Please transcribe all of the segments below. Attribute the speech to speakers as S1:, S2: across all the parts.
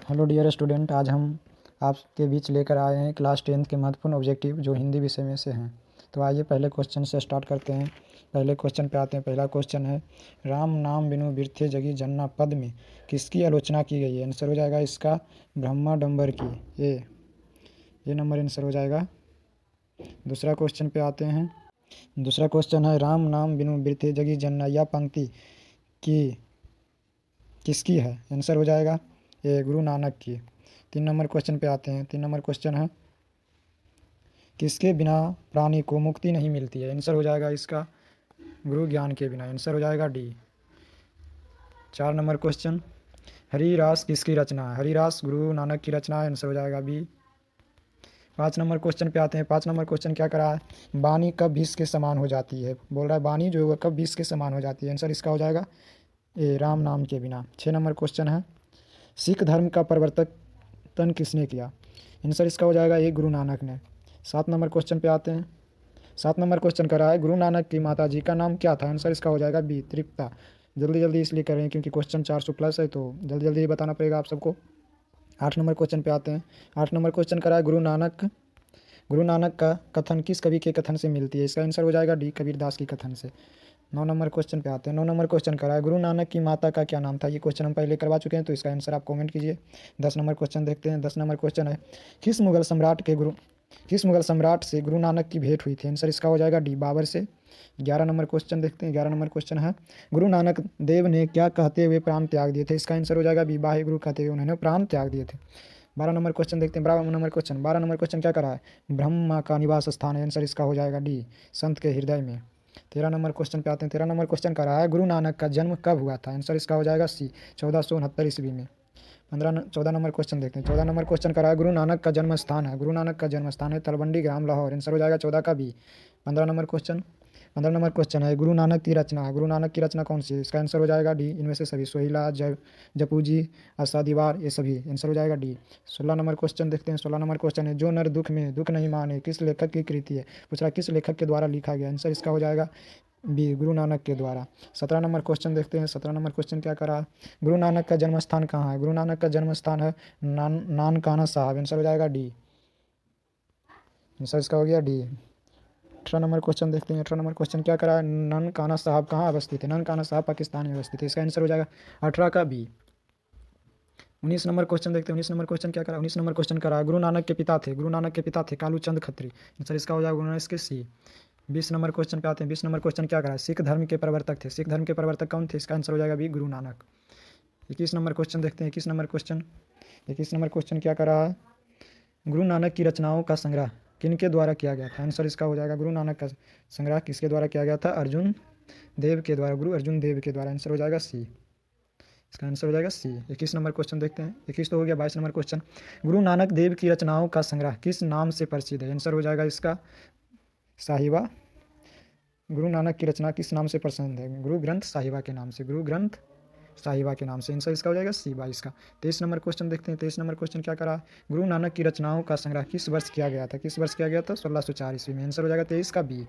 S1: Hello dear student, आज हम आपके बीच लेकर आए हैं क्लास 10th के महत्वपूर्ण ऑब्जेक्टिव जो हिंदी विषय में से हैं। तो आइए पहले क्वेश्चन से स्टार्ट करते हैं। पहले क्वेश्चन पे आते हैं। पहला क्वेश्चन है, राम नाम बिनु बिरथे जगी जन्ना पद में किसकी आलोचना की गई है? आंसर हो जाएगा इसका ब्रह्माडंबर की। ये नंबर आंसर हो जाएगा। दूसरा क्वेश्चन पे आते हैं। दूसरा क्वेश्चन है, राम नाम बिनु बिरथे जगी जन्ना, यह पंक्ति की किसकी है? आंसर हो जाएगा ये गुरु नानक की। 3 नंबर क्वेश्चन पे आते हैं। 3 नंबर क्वेश्चन है, किसके बिना प्राणी को मुक्ति नहीं मिलती है? आंसर हो जाएगा इसका गुरु ज्ञान के बिना। आंसर हो जाएगा डी। 4 नंबर क्वेश्चन, हरिरास किसकी रचना है? हरिरास गुरु नानक की रचना है। आंसर हो जाएगा बी। 5 नंबर क्वेश्चन पे आते हैं। 5 नंबर क्वेश्चन क्या करा है, वाणी कब विष के समान हो जाती है? बोल रहा है वाणी जो है कब विष के समान हो जाती है? आंसर इसका हो जाएगा ए, राम नाम के बिना। 6 नंबर क्वेश्चन है, सिख धर्म का प्रवर्तन किसने किया? आंसर इसका हो जाएगा ए, गुरु नानक ने। 7 नंबर क्वेश्चन पे आते हैं। 7 नंबर क्वेश्चन कर रहा है, गुरु नानक की माता जी का नाम क्या था? आंसर इसका हो जाएगा बी, तृप्ता। जल्दी जल्दी इसलिए कर रहे हैं क्योंकि क्वेश्चन 400+ है, तो जल्दी जल्दी बताना पड़ेगा आप सबको। 8 नंबर क्वेश्चन पे आते हैं। 8 नंबर क्वेश्चन कर रहा है, गुरु नानक का कथन किस कवि के कथन से मिलती है? इसका आंसर हो जाएगा डी, कबीरदास की कथन से। 9 नंबर क्वेश्चन पे आते हैं। 9 नंबर क्वेश्चन करा है, गुरु नानक की माता का क्या नाम था? ये क्वेश्चन हम पहले करवा चुके हैं, तो इसका आंसर आप कमेंट कीजिए। 10 नंबर क्वेश्चन देखते हैं। 10 नंबर क्वेश्चन है, किस मुगल सम्राट से गुरु नानक की भेंट हुई थी? आंसर इसका हो जाएगा डी, बाबर से। 11 नंबर क्वेश्चन देखते हैं। 11 नंबर क्वेश्चन है, गुरु नानक देव ने क्या कहते हुए प्राण त्याग दिए थे? इसका आंसर हो जाएगा बी, वाहे गुरु कहते हुए उन्होंने प्राण त्याग दिए थे। 12 नंबर क्वेश्चन देखते हैं। 12 नंबर क्वेश्चन क्या करा है, ब्रह्मा का निवास स्थान है। आंसर इसका हो जाएगा डी, संत के हृदय में। 13 नंबर क्वेश्चन पे आते हैं। 13 नंबर क्वेश्चन का रहा है, गुरु नानक का जन्म कब हुआ था? आंसर इसका हो जाएगा सी, 1469 ईस्वी में। 14 नंबर क्वेश्चन देखते हैं। 14 नंबर क्वेश्चन का रहा है, गुरु नानक का जन्म स्थान है। गुरु नानक का जन्म स्थान है तलवंडी ग्राम, लाहौर। आंसर हो जाएगा 14 का बी। 15 नंबर क्वेश्चन है, गुरु नानक की रचना। गुरु नानक की रचना कौन सी है? इसका आंसर हो जाएगा डी, इनमें से सभी, सोहिला, जपूजी, आसादीवार, ये सभी। आंसर हो जाएगा डी। 16 नंबर क्वेश्चन देखते हैं। 16 नंबर क्वेश्चन है, जो नर दुख में दुख नहीं माने किस लेखक की कृति है? पूछ रहा किस लेखक के द्वारा लिखा गया? आंसर इसका हो जाएगा बी, गुरु नानक के द्वारा। 17 नंबर क्वेश्चन देखते हैं। 17 नंबर क्वेश्चन क्या करा, गुरु नानक का जन्म स्थान कहाँ है? गुरु नानक का जन्म स्थान है नानकाना साहब। आंसर हो जाएगा डी, आंसर इसका हो गया डी। 18 नंबर क्वेश्चन देखते हैं। 18 नंबर क्वेश्चन क्या करा है, ननकाना साहब कहाँ अवस्थित है? ननकाना साहब पाकिस्तान में अवस्थित है। इसका आंसर हो जाएगा 18 का बी। 19 नंबर क्वेश्चन देखते हैं। 19 नंबर क्वेश्चन क्या करा, 19 नंबर क्वेश्चन करा, गुरु नानक के पिता थे। गुरु नानक के पिता थे कालू चंद खत्री। आंसर इसका हो जाएगा इसके सी। 20 नंबर क्वेश्चन पे आते हैं। 20 नंबर क्वेश्चन क्या करा, सिख धर्म के प्रवर्तक थे। सिख धर्म के प्रवर्तक कौन थे? इसका आंसर हो जाएगा B, Guru Nanak. 21 number question देखते हैं। 21 नंबर क्वेश्चन 21 नंबर क्वेश्चन क्या करा है, गुरु नानक की रचनाओं का संग्रह किनके द्वारा किया गया था? आंसर इसका हो जाएगा, गुरु नानक का संग्रह किसके द्वारा किया गया था? अर्जुन देव के द्वारा, गुरु अर्जुन देव के द्वारा। आंसर हो जाएगा सी, इसका आंसर हो जाएगा सी। 21 नंबर क्वेश्चन देखते हैं। 21 तो हो गया। 22 नंबर क्वेश्चन, गुरु नानक देव की रचनाओं का संग्रह किस नाम से प्रसिद्ध है? आंसर हो जाएगा इसका साहिबा। गुरु नानक की रचना किस नाम से प्रसिद्ध है? गुरु ग्रंथ साहिबा के नाम से, गुरु ग्रंथ साहिबा के नाम से। आंसर इसका हो जाएगा सी, 22 का। 23 नंबर क्वेश्चन देखते हैं। 23 नंबर क्वेश्चन क्या करा, गुरु नानक की रचनाओं का संग्रह किस वर्ष किया गया था? किस वर्ष किया गया था? 1604 ईस्वी में। आंसर हो जाएगा 23 का बी।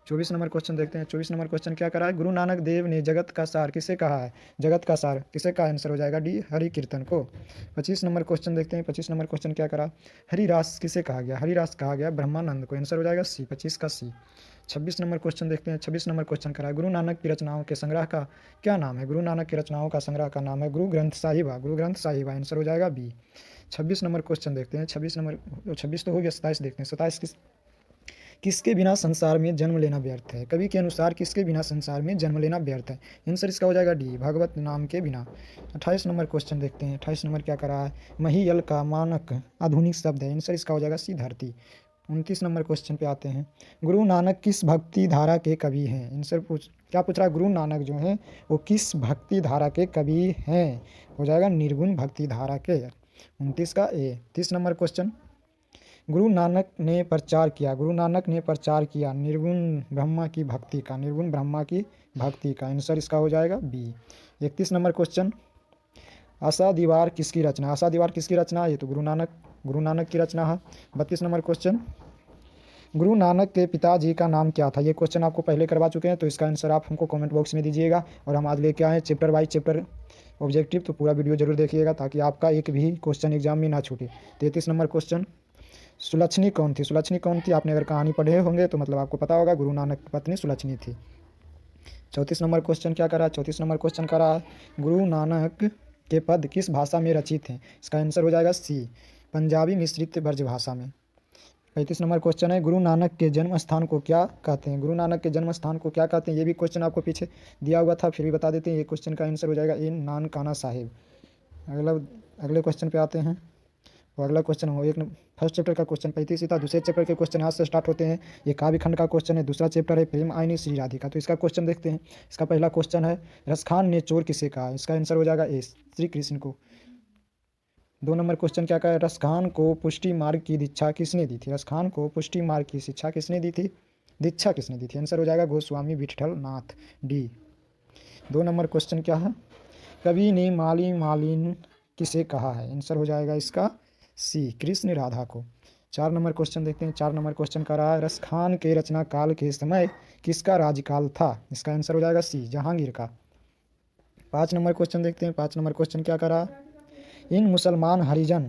S1: 24 नंबर क्वेश्चन देखते हैं। 24 नंबर क्वेश्चन क्या करा है, गुरु नानक देव ने जगत का सार किसे कहा है? जगत का सार किसे कहा? आंसर हो जाएगा डी, हरि कीर्तन को। 25 नंबर क्वेश्चन देखते हैं। 25 नंबर क्वेश्चन क्या करा, हरिरास किसे कहा गया? हरिरास कहा गया ब्रह्मानंद को। आंसर हो जाएगा सी, 25 का सी। 26 नंबर क्वेश्चन देखते हैं। 26 नंबर क्वेश्चन करा है, गुरु नानक की रचनाओं के संग्रह का क्या नाम है? गुरु नानक की रचनाओं का संग्रह का नाम है गुरु ग्रंथ साहिबा, गुरु ग्रंथ साहिबा। आंसर हो जाएगा बी। 26 नंबर क्वेश्चन देखते हैं। 26 तो हो गया। 27 देखते हैं। 27 किसके बिना संसार में जन्म लेना व्यर्थ है? कवि के अनुसार किसके बिना संसार में जन्म लेना व्यर्थ है? आंसर इसका हो जाएगा डी, भगवत नाम के बिना। 28 नंबर क्वेश्चन देखते हैं। 28 नंबर क्या करा है, महियल का मानक आधुनिक शब्द है। आंसर इसका हो जाएगा सी, धरती। 29 नंबर क्वेश्चन पे आते हैं, गुरु नानक किस भक्ति धारा के कवि हैं? आंसर क्या पूछ रहा है, गुरु नानक जो हैं वो किस भक्ति धारा के कवि हैं? हो जाएगा निर्गुण भक्ति धारा के। 29 का ए। 30 नंबर क्वेश्चन, गुरु नानक ने प्रचार किया, गुरु नानक ने प्रचार किया निर्गुण ब्रह्मा की भक्ति का, निर्गुण ब्रह्मा की भक्ति का। आंसर इसका हो जाएगा बी। 31 नंबर क्वेश्चन, आशा दीवार किसकी रचना? आशा दीवार किसकी रचना है? ये तो गुरु नानक की रचना है। 32 नंबर क्वेश्चन, गुरु नानक के पिताजी का नाम क्या था? ये क्वेश्चन आपको पहले करवा चुके हैं, तो इसका आंसर आप हमको कमेंट बॉक्स में दीजिएगा। और हम आज लेके आए चैप्टर बाई चैप्टर ऑब्जेक्टिव, तो पूरा वीडियो जरूर देखिएगा ताकि आपका एक भी क्वेश्चन एग्जाम में ना छूटे। 33 नंबर क्वेश्चन, सुलक्षणी कौन थी? सुलक्षणी कौन थी? आपने अगर कहानी पढ़े होंगे तो मतलब आपको पता होगा, गुरु नानक की पत्नी सुलक्षणी थी। 34 नंबर क्वेश्चन क्या करा? 34 नंबर क्वेश्चन करा, गुरु नानक के पद किस भाषा में रचित हैं? इसका आंसर हो जाएगा सी, पंजाबी मिश्रित ब्रज भाषा में। 35 नंबर क्वेश्चन है, गुरु नानक के जन्म स्थान को क्या कहते हैं? गुरु नानक के जन्म स्थान को क्या कहते हैं? ये भी क्वेश्चन आपको पीछे दिया हुआ था, फिर भी बता देते हैं। ये क्वेश्चन का आंसर हो जाएगा ए, नानकाना साहिब। अगले क्वेश्चन पे आते हैं। वो अगला क्वेश्चन हो, एक फर्स्ट चैप्टर का क्वेश्चन 35 ही था। दूसरे चैप्टर के क्वेश्चन आज से स्टार्ट होते हैं। ये काव्य खंड का क्वेश्चन है। दूसरा चैप्टर है प्रेम आईनी श्री राधिका। तो इसका क्वेश्चन देखते हैं। इसका पहला क्वेश्चन है, रसखान ने चोर किसे कहा? इसका आंसर हो जाएगा ए, श्री कृष्ण को। 2 नंबर क्वेश्चन क्या कहा? रसखान को पुष्टि मार्ग की दीक्षा किसने दी थी? रसखान को पुष्टि मार्ग की शिक्षा किसने दी थी? दीक्षा किसने दी थी? आंसर हो जाएगा गोस्वामी विठल नाथ, डी। 2 नंबर क्वेश्चन क्या है? कवि ने माली मालिन किसे कहा है? आंसर हो जाएगा इसका सी, कृष्ण राधा को। 4 नंबर क्वेश्चन देखते हैं। 4 नंबर क्वेश्चन का रहा है, रसखान के रचना काल के समय किसका राज्यकाल था? इसका आंसर हो जाएगा सी, जहांगीर का। 5 नंबर क्वेश्चन देखते हैं। 5 नंबर क्वेश्चन क्या करा? इन मुसलमान हरिजन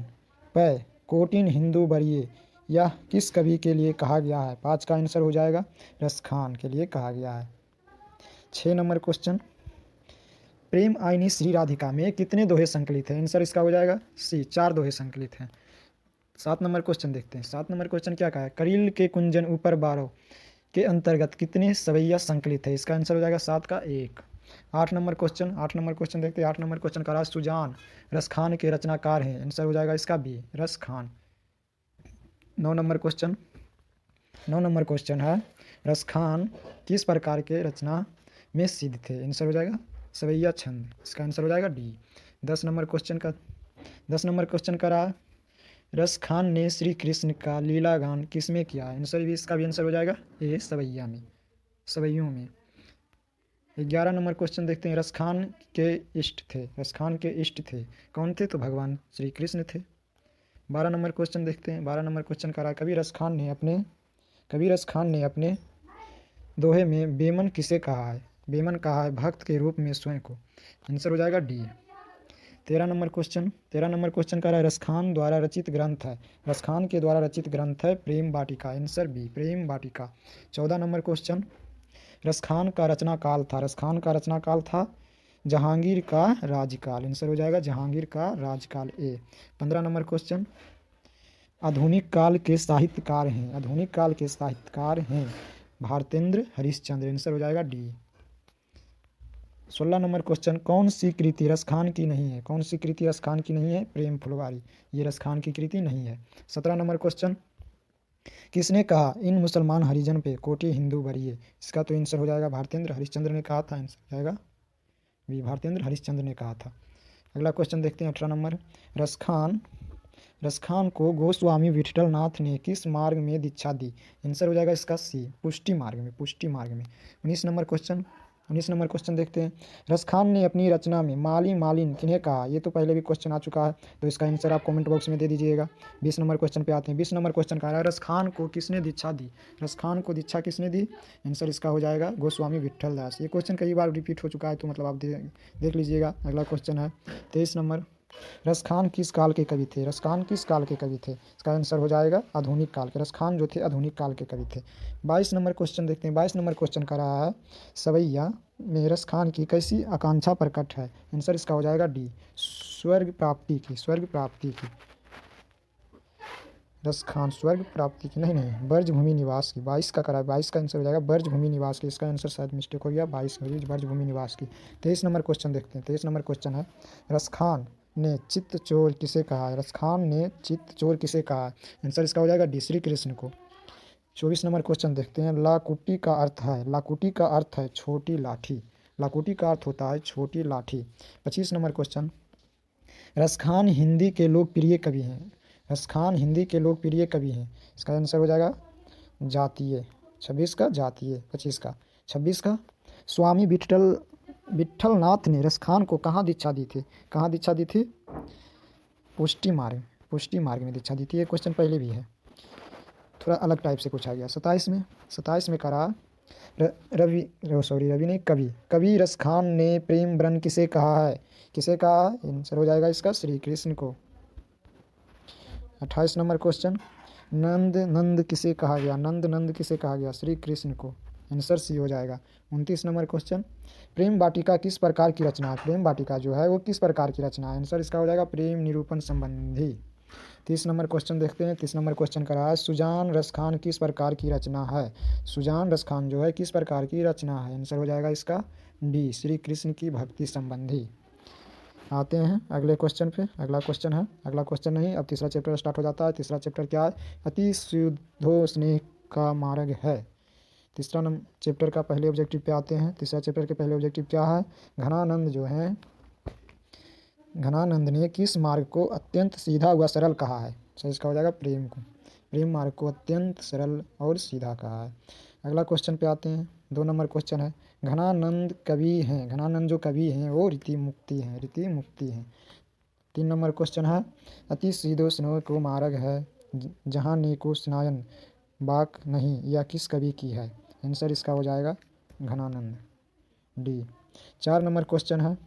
S1: पे कोटिन हिंदू बरिए यह किस कवि के लिए कहा गया है? 5 का आंसर हो जाएगा रसखान के लिए कहा गया है। 6 नंबर क्वेश्चन, प्रेम आईनी श्री राधिका में कितने दोहे संकलित हैं? आंसर इसका हो जाएगा सी, 4 दोहे संकलित हैं। 7 नंबर क्वेश्चन देखते हैं। 7 नंबर क्वेश्चन क्या कहा है? करील के कुंजन ऊपर 12 के अंतर्गत कितने सवैया संकलित है? इसका आंसर हो जाएगा 7 का 1। 8 नंबर क्वेश्चन। 8 नंबर क्वेश्चन देखते हैं। 8 नंबर क्वेश्चन का राज सुजान रसखान के रचनाकार हैं। आंसर हो जाएगा इसका B, Raskhan. 9 number question. 9 number question है, रसखान किस प्रकार के रचना में सिद्ध थे? आंसर हो जाएगा सवैया छंद। इसका आंसर हो जाएगा डी। 10 नंबर क्वेश्चन का 10 नंबर क्वेश्चन का रहा, रसखान ने श्री कृष्ण का लीला गान किस में किया? आंसर भी इसका भी आंसर हो जाएगा ए, सवैया में, सवैयों में। 11 नंबर क्वेश्चन देखते हैं। रसखान के इष्ट थे, रसखान के इष्ट थे कौन थे? तो भगवान श्री कृष्ण थे। 12 नंबर क्वेश्चन देखते हैं। 12 नंबर क्वेश्चन का रहा, कवि रसखान ने अपने दोहे में बेमन किसे कहा है? बेमन कहा है भक्त के रूप में स्वयं को। आंसर हो जाएगा D. 13 number question. 13 number question का रहा, रसखान द्वारा रचित ग्रंथ है, रसखान के द्वारा रचित ग्रंथ है प्रेम वाटिका। आंसर बी, प्रेम वाटिका। 14 नंबर क्वेश्चन, रसखान का रचना काल था, रसखान का रचना काल था जहांगीर का राजकाल। आंसर हो जाएगा जहांगीर का राजकाल, ए। 15 नंबर क्वेश्चन, आधुनिक काल के साहित्यकार हैं, आधुनिक काल के साहित्यकार हैं भारतेंद्र हरिश्चंद्र। आंसर हो जाएगा डी। 16 नंबर क्वेश्चन, कौन सी कृति रसखान की नहीं है? कौन सी कृति रसखान की नहीं है? प्रेम फुलवारी, ये रसखान की कृति नहीं है। 17 नंबर क्वेश्चन, किसने कहा इन मुसलमान हरिजन पे कोटि हिंदू बरिए? इसका तो आंसर हो जाएगा भारतेंद्र हरिश्चंद्र ने कहा था। आंसर हो जाएगा भी, भारतेंद्र हरिश्चंद्र ने कहा था। अगला क्वेश्चन देखते हैं। 18 नंबर, रसखान को गोस्वामी विठल नाथ ने किस मार्ग में दीक्षा दी? आंसर हो जाएगा इसका सी, पुष्टि मार्ग में, पुष्टि मार्ग में। 19 नंबर क्वेश्चन। 19 नंबर क्वेश्चन देखते हैं। रसखान ने अपनी रचना में माली मालिन किन्हें कहा? ये तो पहले भी क्वेश्चन आ चुका है, तो इसका आंसर आप कमेंट बॉक्स में दे दीजिएगा। 20 नंबर क्वेश्चन पे आते हैं। 20 नंबर क्वेश्चन का है, रसखान को किसने दीक्षा दी? रसखान को दीक्षा किसने दी? आंसर इसका हो जाएगा गोस्वामी विठल दास। ये क्वेश्चन कई बार रिपीट हो चुका है, तो मतलब आप देख लीजिएगा। अगला क्वेश्चन है 23 नंबर, रसखान किस काल के कवि थे? रसखान किस काल के कवि थे? इसका आंसर हो जाएगा आधुनिक काल के। रसखान जो थे आधुनिक काल के कवि थे। 22 नंबर क्वेश्चन देखते हैं। 22 नंबर क्वेश्चन का रहा है, सवैया में रसखान की कैसी आकांक्षा प्रकट है? आंसर इसका हो जाएगा डी, स्वर्ग प्राप्ति की, स्वर्ग प्राप्ति की। रसखान स्वर्ग प्राप्ति की नहीं, ब्रजभूमि निवास की। 22 का करा है, 22 का आंसर हो जाएगा ब्रजभूमि निवास की। इसका आंसर शायद मिस्टेक हो गया, 22 में ब्रजभूमि निवास की। 23 नंबर क्वेश्चन देखते हैं। 23 नंबर क्वेश्चन है, रसखान ने चित्त चोर किसे कहा है? रसखान ने चित्त चोर किसे कहा है? आंसर इसका हो जाएगा डी, श्री कृष्ण को। 24 नंबर क्वेश्चन देखते हैं। लाकुटी का अर्थ है, लाकुटी का अर्थ है छोटी लाठी, लाकुटी का अर्थ होता है छोटी लाठी। 25 नंबर क्वेश्चन, रसखान हिंदी के लोकप्रिय कवि हैं, रसखान हिंदी के लोकप्रिय कवि हैं। इसका आंसर हो जाएगा जातीय। 26 का जातीय। 26 का स्वामी विठल नाथ ने रसखान को कहाँ दीक्षा दी थी? कहाँ दीक्षा दी थी? पुष्टि मार्ग में दीक्षा दी थी। ये क्वेश्चन पहले भी है। थोड़ा अलग टाइप से पूछा गया। 27 में करा रवि नहीं, कवि रस खान ने प्रेम ब्रन किसे कहा है? किसे कहा है? आंसर हो जाएगा इसका श्री कृष्ण को। 28 नंबर क्वेश्चन, नंद किसे कहा गया? नंद किसे कहा गया? श्री कृष्ण को। आंसर सी हो जाएगा। 29 नंबर क्वेश्चन, प्रेम वाटिका किस प्रकार की रचना है? प्रेम वाटिका जो है वो किस प्रकार की रचना है? आंसर इसका हो जाएगा प्रेम निरूपण संबंधी। 30 नंबर क्वेश्चन देखते हैं। 30 नंबर क्वेश्चन का रहा है सुजान रसखान किस प्रकार की रचना है? सुजान रसखान जो है किस प्रकार की रचना है? आंसर हो जाएगा इसका डी, श्री कृष्ण की भक्ति संबंधी। आते हैं अगले क्वेश्चन पे। अगला क्वेश्चन नहीं, अब तीसरा चैप्टर स्टार्ट हो जाता है। तीसरा चैप्टर क्या है? अति शुद्धो स्नेह का मार्ग है। तीसरा चैप्टर का पहले ऑब्जेक्टिव पे आते हैं। तीसरा चैप्टर के पहले ऑब्जेक्टिव क्या है? घनानंद ने किस मार्ग को अत्यंत सीधा व सरल कहा है? सही इसका हो जाएगा प्रेम को। प्रेम मार्ग को अत्यंत सरल और सीधा कहा है। अगला क्वेश्चन पे आते हैं। 2 नंबर क्वेश्चन है, घनानंद कवि हैं, घनानंद जो कवि हैं वो रीति मुक्ति हैं। 3 नंबर क्वेश्चन है, अति सीधो स्नो को मार्ग है जहाँ नेको स्नायन बाक नहीं, यह किस कवि की है? आंसर इसका हो जाएगा घनानंद, डी। 4 नंबर क्वेश्चन है,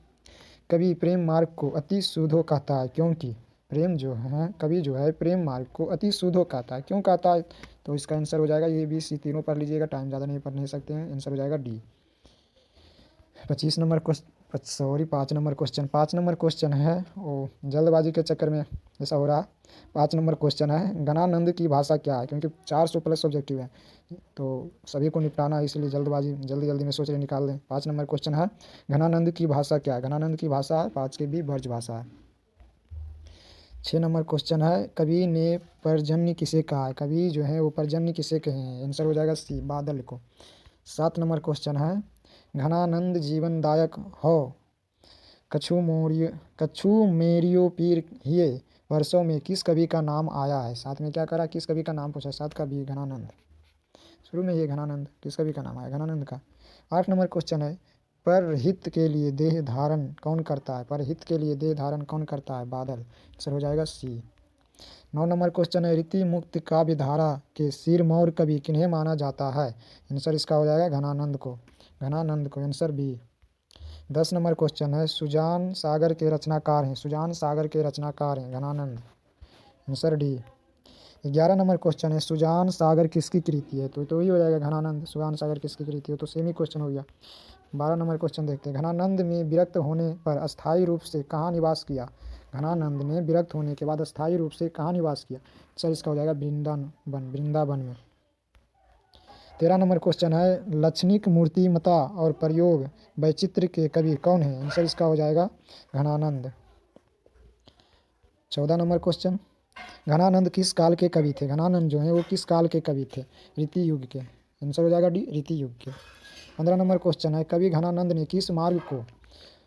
S1: कवि प्रेम मार्ग को अति शुद्धो कहता है क्योंकि? कवि जो है प्रेम मार्ग को अति शुद्धो कहता है, क्यों कहता है? तो इसका आंसर हो जाएगा ये भी सी, तीनों पढ़ लीजिएगा, टाइम ज़्यादा नहीं पढ़ नहीं सकते हैं। आंसर हो जाएगा डी। 5 नंबर क्वेश्चन है, वो जल्दबाजी के चक्कर में ऐसा हो रहा। 5 नंबर क्वेश्चन है, घनानंद की भाषा क्या है? क्योंकि 400 प्लस ऑब्जेक्टिव है तो सभी को निपटाना है, इसलिए जल्दी में सोच रहे निकाल दें। 5 नंबर क्वेश्चन है, घनानंद की भाषा क्या है? घनानंद की भाषा है 5 के भी ब्रज भाषा है। 6 नंबर क्वेश्चन है, कवि ने पर्जन्य किसे कहा है? कवि जो है वो पर्जन्य किसे कहे हैं? आंसर हो जाएगा सी, बादल को। 7 नंबर क्वेश्चन है, घनानंद जीवनदायक हो कछु मेरियो पीर हिये वर्षों में किस कवि का नाम आया है? साथ में क्या करा? किस कवि का नाम पूछा? 7 कवि घनानंद, शुरू में ये घनानंद, किस कवि का नाम आया? घनानंद का। 8 नंबर क्वेश्चन है, परहित के लिए देह धारण कौन करता है? परहित के लिए देह धारण कौन करता है? बादल। आंसर हो जाएगा सी। 9 नंबर क्वेश्चन है, रीति मुक्त काव्य धारा के सिरमौर कवि किन्हें माना जाता है? आंसर इसका हो जाएगा घनानंद को। Answer B. 10 नंबर क्वेश्चन है, सुजान सागर के रचनाकार हैं Ghananand. Answer D. 11 number question है, सुजान सागर किसकी कृति है? तो ही हो जाएगा घनानंद। सुजान सागर किसकी कृति है? तो सेम ही क्वेश्चन हो गया। 12 नंबर क्वेश्चन देखते हैं, घनानंद में विरक्त होने पर अस्थायी रूप से कहाँ निवास किया? घनानंद ने विरक्त होने के बाद अस्थायी रूप से कहाँ निवास किया? सर इसका हो जाएगा वृंदावन में। 13 नंबर क्वेश्चन है, लक्षणिक मूर्तिमता और प्रयोग वैचित्र के कवि कौन है? आंसर इसका हो जाएगा घनानंद। 14 नंबर क्वेश्चन, घनानंद किस काल के कवि थे? घनानंद जो है वो किस काल के कवि थे? रीति युग के। आंसर हो जाएगा डी, रीति युग के। 15 नंबर क्वेश्चन है, कवि घनानंद ने किस मार्ग को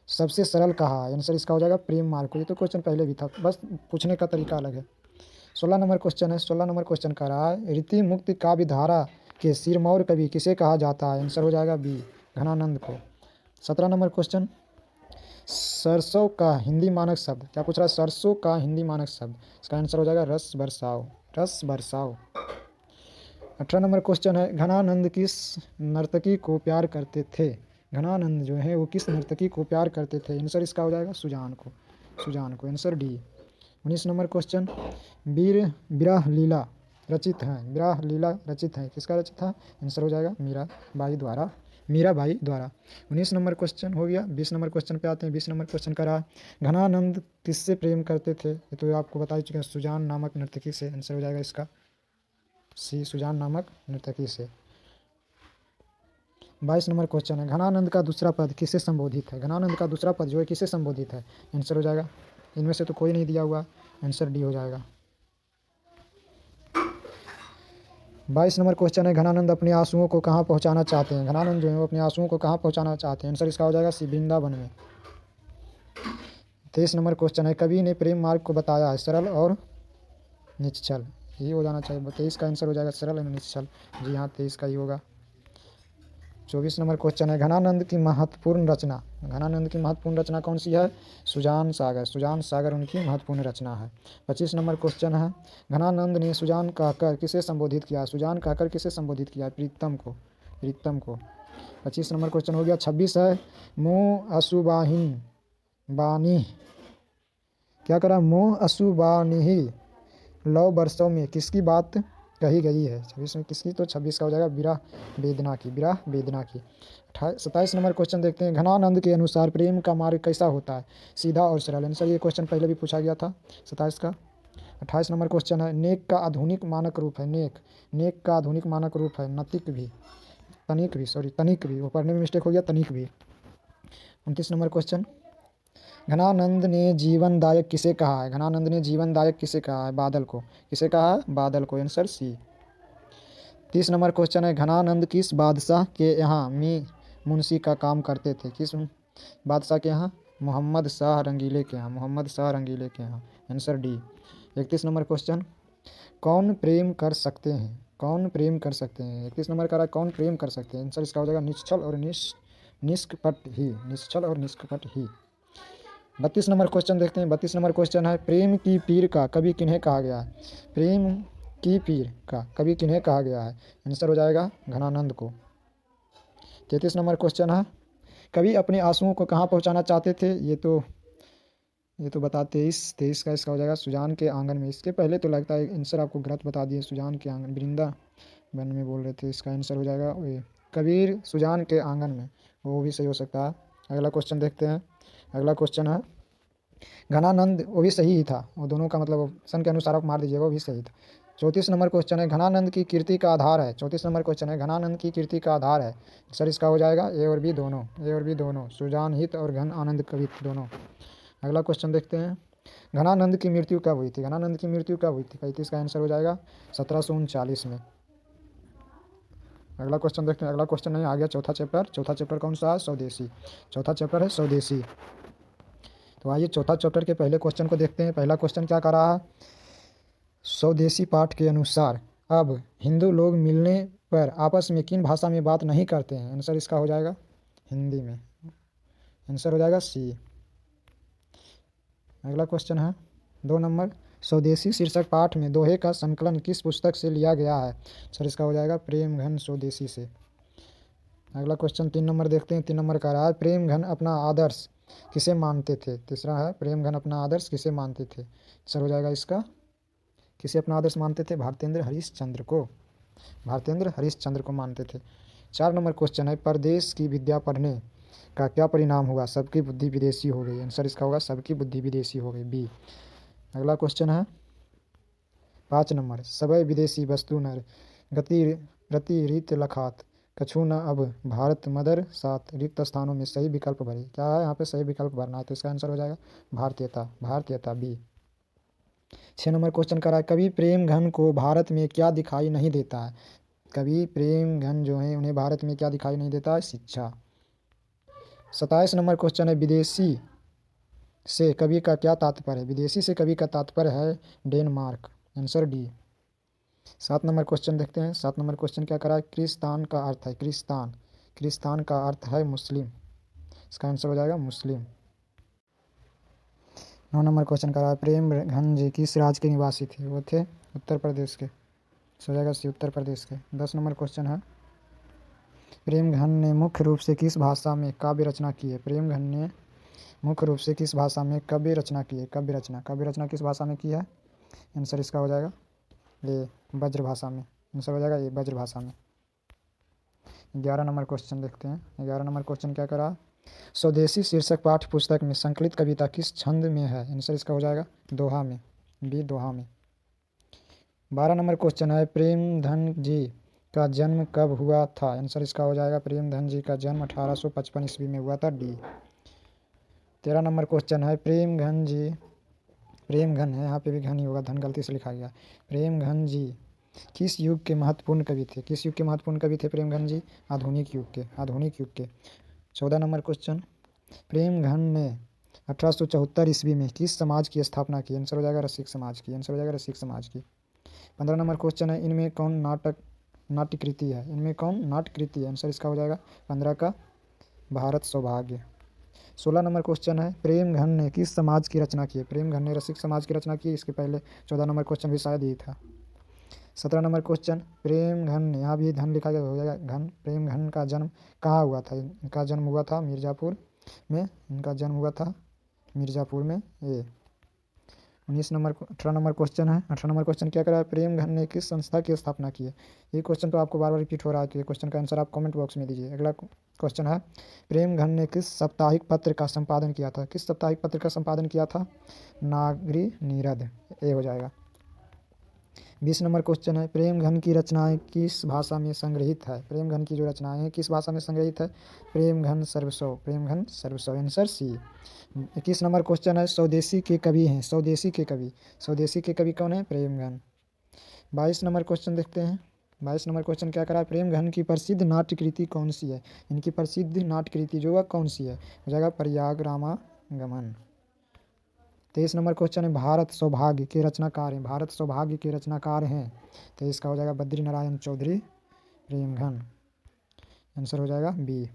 S1: सबसे सरल कहा? आंसर इसका हो जाएगा प्रेम मार्ग को। ये तो क्वेश्चन पहले भी था, बस पूछने का तरीका अलग है। 16 नंबर क्वेश्चन है, 16 नंबर क्वेश्चन का रहा है, रीति मुक्त काव्य धारा के सिरमौर कवि किसे कहा जाता है? आंसर हो जाएगा बी, घनानंद को। 17 नंबर क्वेश्चन, सरसों का हिंदी मानक शब्द, क्या पूछ रहा है? सरसों का हिंदी मानक शब्द, इसका आंसर हो जाएगा रस बरसाओ। 18 नंबर क्वेश्चन है, घनानंद किस नर्तकी को प्यार करते थे? घनानंद जो है वो किस नर्तकी को प्यार करते थे? आंसर इसका हो जाएगा सुजान को। Answer D. 19 नंबर क्वेश्चन, विरह लीला रचित है, किसका रचित है? आंसर हो जाएगा मीराबाई द्वारा। 19 नंबर क्वेश्चन हो गया। 20 नंबर क्वेश्चन पे आते हैं। 20 नंबर क्वेश्चन का रहा, घनानंद किससे प्रेम करते थे? ये तो आपको बता ही चुके हैं, सुजान नामक नर्तकी से। आंसर हो जाएगा इसका सी, सुजान नामक नर्तकी से। 22 नंबर क्वेश्चन है, घनानंद का दूसरा पद किससे संबोधित है? घनानंद का दूसरा पद जो है किससे संबोधित है? आंसर हो जाएगा, इनमें से तो कोई नहीं दिया हुआ, आंसर डी हो जाएगा। 22 नंबर क्वेश्चन है, घनानंद अपने आंसुओं को कहाँ पहुँचाना चाहते हैं? घनानंद जो है वो अपने आंसुओं को कहाँ पहुँचाना चाहते हैं? आंसर इसका हो जाएगा सी, वृंदावन में। 23 नंबर क्वेश्चन है, कवि ने प्रेम मार्ग को बताया है सरल और निश्चल, ये हो जाना चाहिए। 23 का आंसर हो जाएगा सरल और निश्चल। जी हाँ, 23 का ही होगा। 24 नंबर क्वेश्चन है घनानंद की महत्वपूर्ण रचना। घनानंद की महत्वपूर्ण रचना कौन सी है? सुजान सागर। सुजान सागर उनकी महत्वपूर्ण रचना है। 25 नंबर क्वेश्चन है घनानंद ने सुजान कहकर किसे संबोधित किया? सुजान कहकर किसे संबोधित किया? प्रीतम को। प्रीतम को। 25 नंबर क्वेश्चन हो गया। 26 है मोह अशुबाहिन बानी, क्या करा? मोह अशुबानिही लव बरसों में किसकी बात कही गई है? 26 में किसकी? तो 26 का हो जाएगा विरह वेदना की। विरह वेदना की। 27 नंबर क्वेश्चन देखते हैं घनानंद के अनुसार प्रेम का मार्ग कैसा होता है? सीधा और सरल। आंसर ये क्वेश्चन पहले भी पूछा गया था 27 का। 28 नंबर क्वेश्चन है नेक का आधुनिक मानक रूप है। नेक। नेक का आधुनिक मानक रूप है नतिक भी, तनिक भी, सॉरी तनिक भी, वो पढ़ने में मिस्टेक हो गया, तनिक भी। 29 नंबर क्वेश्चन घनानंद ने जीवनदायक किसे कहा है? घनानंद ने जीवनदायक किसे कहा है? बादल को। किसे कहा है? बादल को। Answer C. 30 नंबर क्वेश्चन है घनानंद किस बादशाह के यहाँ मुंशी का काम करते थे? किस बादशाह के यहाँ? मोहम्मद शाह रंगीले के यहाँ। मोहम्मद शाह रंगीले के यहाँ। Answer D. 31 नंबर क्वेश्चन कौन प्रेम कर सकते हैं? कौन प्रेम कर सकते हैं? 31 नंबर का रहा कौन प्रेम कर सकते हैं? आंसर इसका हो जाएगा निश्चल और निष्कपट ही। निश्चल और निष्कपट ही। 32 नंबर क्वेश्चन देखते हैं। 32 नंबर क्वेश्चन है प्रेम की पीर का कवि किन्हें कहा गया है? प्रेम की पीर का कवि किन्हें कहा गया है? आंसर हो जाएगा घनानंद को। 33 नंबर क्वेश्चन है कवि अपने आंसुओं को कहाँ पहुँचाना चाहते थे? ये तो बता 23 का इसका हो जाएगा सुजान के आंगन में। इसके पहले तो लगता है आंसर आपको गलत बता दिए। सुजान के आंगन वृंदावन में बोल रहे थे। इसका आंसर हो जाएगा कबीर सुजान के आंगन में, वो भी सही हो सकता है। अगला क्वेश्चन देखते हैं। अगला क्वेश्चन है घनानंद, वो भी सही ही था, वो दोनों का मतलब ऑप्शन के अनुसार आप मार दीजिएगा, वो भी सही था। 34 नंबर क्वेश्चन है घनानंद की कीर्ति का आधार है। 34 नंबर क्वेश्चन है घनानंद की कीर्ति का आधार है। सर इसका हो जाएगा ए और बी दोनों। ए और बी दोनों, सुजान हित और घन आनंद कवित्व दोनों। अगला क्वेश्चन देखते हैं घनानंद की मृत्यु कब हुई थी? घनानंद की मृत्यु कब हुई थी? 35 का आंसर हो जाएगा 1739 में। अगला क्वेश्चन देखते हैं। अगला क्वेश्चन नहीं आ गया चौथा चैप्टर। चौथा चैप्टर कौन सा है? स्वदेशी। चौथा चैप्टर है स्वदेशी। तो आइए चौथा चैप्टर के पहले क्वेश्चन को देखते हैं। पहला क्वेश्चन क्या कर रहा है? स्वदेशी पाठ के अनुसार अब हिंदू लोग मिलने पर आपस में किन भाषा में बात नहीं करते हैं? आंसर इसका हो जाएगा हिंदी में। आंसर हो जाएगा सी। अगला क्वेश्चन है 2 नंबर स्वदेशी शीर्षक पाठ में दोहे का संकलन किस पुस्तक से लिया गया है? सर इसका हो जाएगा प्रेम घन स्वदेशी से। अगला क्वेश्चन 3 नंबर देखते हैं। 3 नंबर का रहा है प्रेम घन अपना आदर्श किसे मानते थे? तीसरा है प्रेम घन अपना आदर्श किसे मानते थे? सर हो जाएगा इसका किसे अपना आदर्श मानते थे? भारतेंद्र हरिश्चंद्र को। भारतेंद्र हरिश्चंद्र को मानते थे। 4 नंबर क्वेश्चन है परदेश की विद्या पढ़ने का क्या परिणाम हुआ? सबकी बुद्धि विदेशी हो गई। आंसर इसका होगा सबकी बुद्धि विदेशी हो गई, बी। अगला क्वेश्चन है 5 नंबर सबय विदेशी वस्तु नर गति रति रीत लखात कछु न अब भारत मदर साथ रिक्त स्थानों में सही विकल्प भरे। क्या है यहाँ पे? सही विकल्प भरना है, तो इसका आंसर हो जाएगा भारतीयता। भारतीयता, बी। 6 नंबर क्वेश्चन कर रहा है कवि प्रेम घन को भारत में क्या दिखाई नहीं देता है? कवि प्रेम घन जो है उन्हें भारत में क्या दिखाई नहीं देता है? शिक्षा। 27 नंबर क्वेश्चन है विदेशी से कवि का क्या तात्पर्य है? विदेशी से कवि का तात्पर्य है Denmark. Answer D. 7 number question देखते हैं। 7 नंबर क्वेश्चन क्या करा है? क्रिस्तान का अर्थ है क्रिस्तान। क्रिस्तान का अर्थ है मुस्लिम। इसका आंसर हो जाएगा मुस्लिम। 9 नंबर क्वेश्चन करा है प्रेम घन जी किस राज्य के निवासी थे? वो थे उत्तर प्रदेश के। हो जाएगा सी उत्तर प्रदेश के। 10 नंबर क्वेश्चन है प्रेम घन ने मुख्य रूप से किस भाषा में काव्य रचना की है? प्रेम घन ने मुख्य रूप से किस भाषा में काव्य रचना की है? काव्य रचना किस भाषा में की है? आंसर इसका हो जाएगा ये ब्रज भाषा में। आंसर हो जाएगा ये ब्रज भाषा में। 11 नंबर क्वेश्चन देखते हैं। 11 नंबर क्वेश्चन क्या करा? स्वदेशी शीर्षक पाठ्य पुस्तक में संकलित कविता किस छंद में है? आंसर इसका हो जाएगा दोहा में, बी दोहा में। 12 नंबर क्वेश्चन है प्रेमधन जी का जन्म कब हुआ था? आंसर इसका हो जाएगा प्रेमधन जी का जन्म 1855 ईस्वी में हुआ था, डी। 13 नंबर क्वेश्चन है प्रेम घन है, यहाँ पे भी घन ही होगा, धन गलती से लिखा गया। प्रेम घन जी किस युग के महत्वपूर्ण कवि थे? किस युग के महत्वपूर्ण कवि थे प्रेम घन जी? आधुनिक युग के। आधुनिक युग के। 14 नंबर क्वेश्चन प्रेम घन ने 1874 ईस्वी में किस समाज की स्थापना की? आंसर हो जाएगा रसिक समाज की। आंसर हो जाएगा रसिक समाज की। 15 नंबर क्वेश्चन है इनमें कौन नाट्यकृति है? इनमें कौन नाट्यकृति है? आंसर इसका हो जाएगा 15 का भारत सौभाग्य। 16 नंबर क्वेश्चन है, प्रेम घन ने किस समाज की रचना की है? प्रेम घन ने रसिक समाज की रचना की। इसके पहले 14 नंबर क्वेश्चन भी शायद यही था। 17 नंबर क्वेश्चन, प्रेम घन, यहाँ भी धन लिखा गया, हो जाएगा घन। प्रेम घन का जन्म कहाँ हुआ था? इनका जन्म हुआ था मिर्ज़ापुर में। इनका जन्म हुआ था मिर्ज़ापुर में। ये 18 नंबर क्वेश्चन है। 18 नंबर क्वेश्चन क्या करा है? प्रेम घन ने किस संस्था की स्थापना की है? ये क्वेश्चन तो आपको बार बार रिपीट हो रहा है, तो ये क्वेश्चन का आंसर आप कमेंट बॉक्स में दीजिए। अगला क्वेश्चन है, प्रेम घन ने किस साप्ताहिक पत्र का संपादन किया था? किस साप्ताहिक पत्र का संपादन किया था? नागरी नीरद, ये हो जाएगा। 20 नंबर क्वेश्चन है, प्रेम घन की रचनाएं किस भाषा में संग्रहित है? प्रेम घन की जो रचनाएं हैं किस भाषा में संग्रहित है? प्रेम घन सर्वस्व, प्रेम घन सर्वस्व, आंसर सी। 21 नंबर क्वेश्चन है, स्वदेशी के कवि हैं? स्वदेशी के कवि, स्वदेशी के कवि कौन है? प्रेम घन। 22 नंबर क्वेश्चन देखते हैं। 22 नंबर क्वेश्चन क्या करा है? प्रेम घन की प्रसिद्ध नाट्यकृति कौन सी है? इनकी प्रसिद्ध नाट्यकृति जो है कौन सी है? हो जाएगा प्रयाग रामागमन। 23 नंबर क्वेश्चन है, भारत सौभाग्य के रचनाकार हैं? भारत सौभाग्य के रचनाकार हैं, तो इसका हो जाएगा बद्री नारायण चौधरी प्रेमघन, आंसर हो जाएगा बी।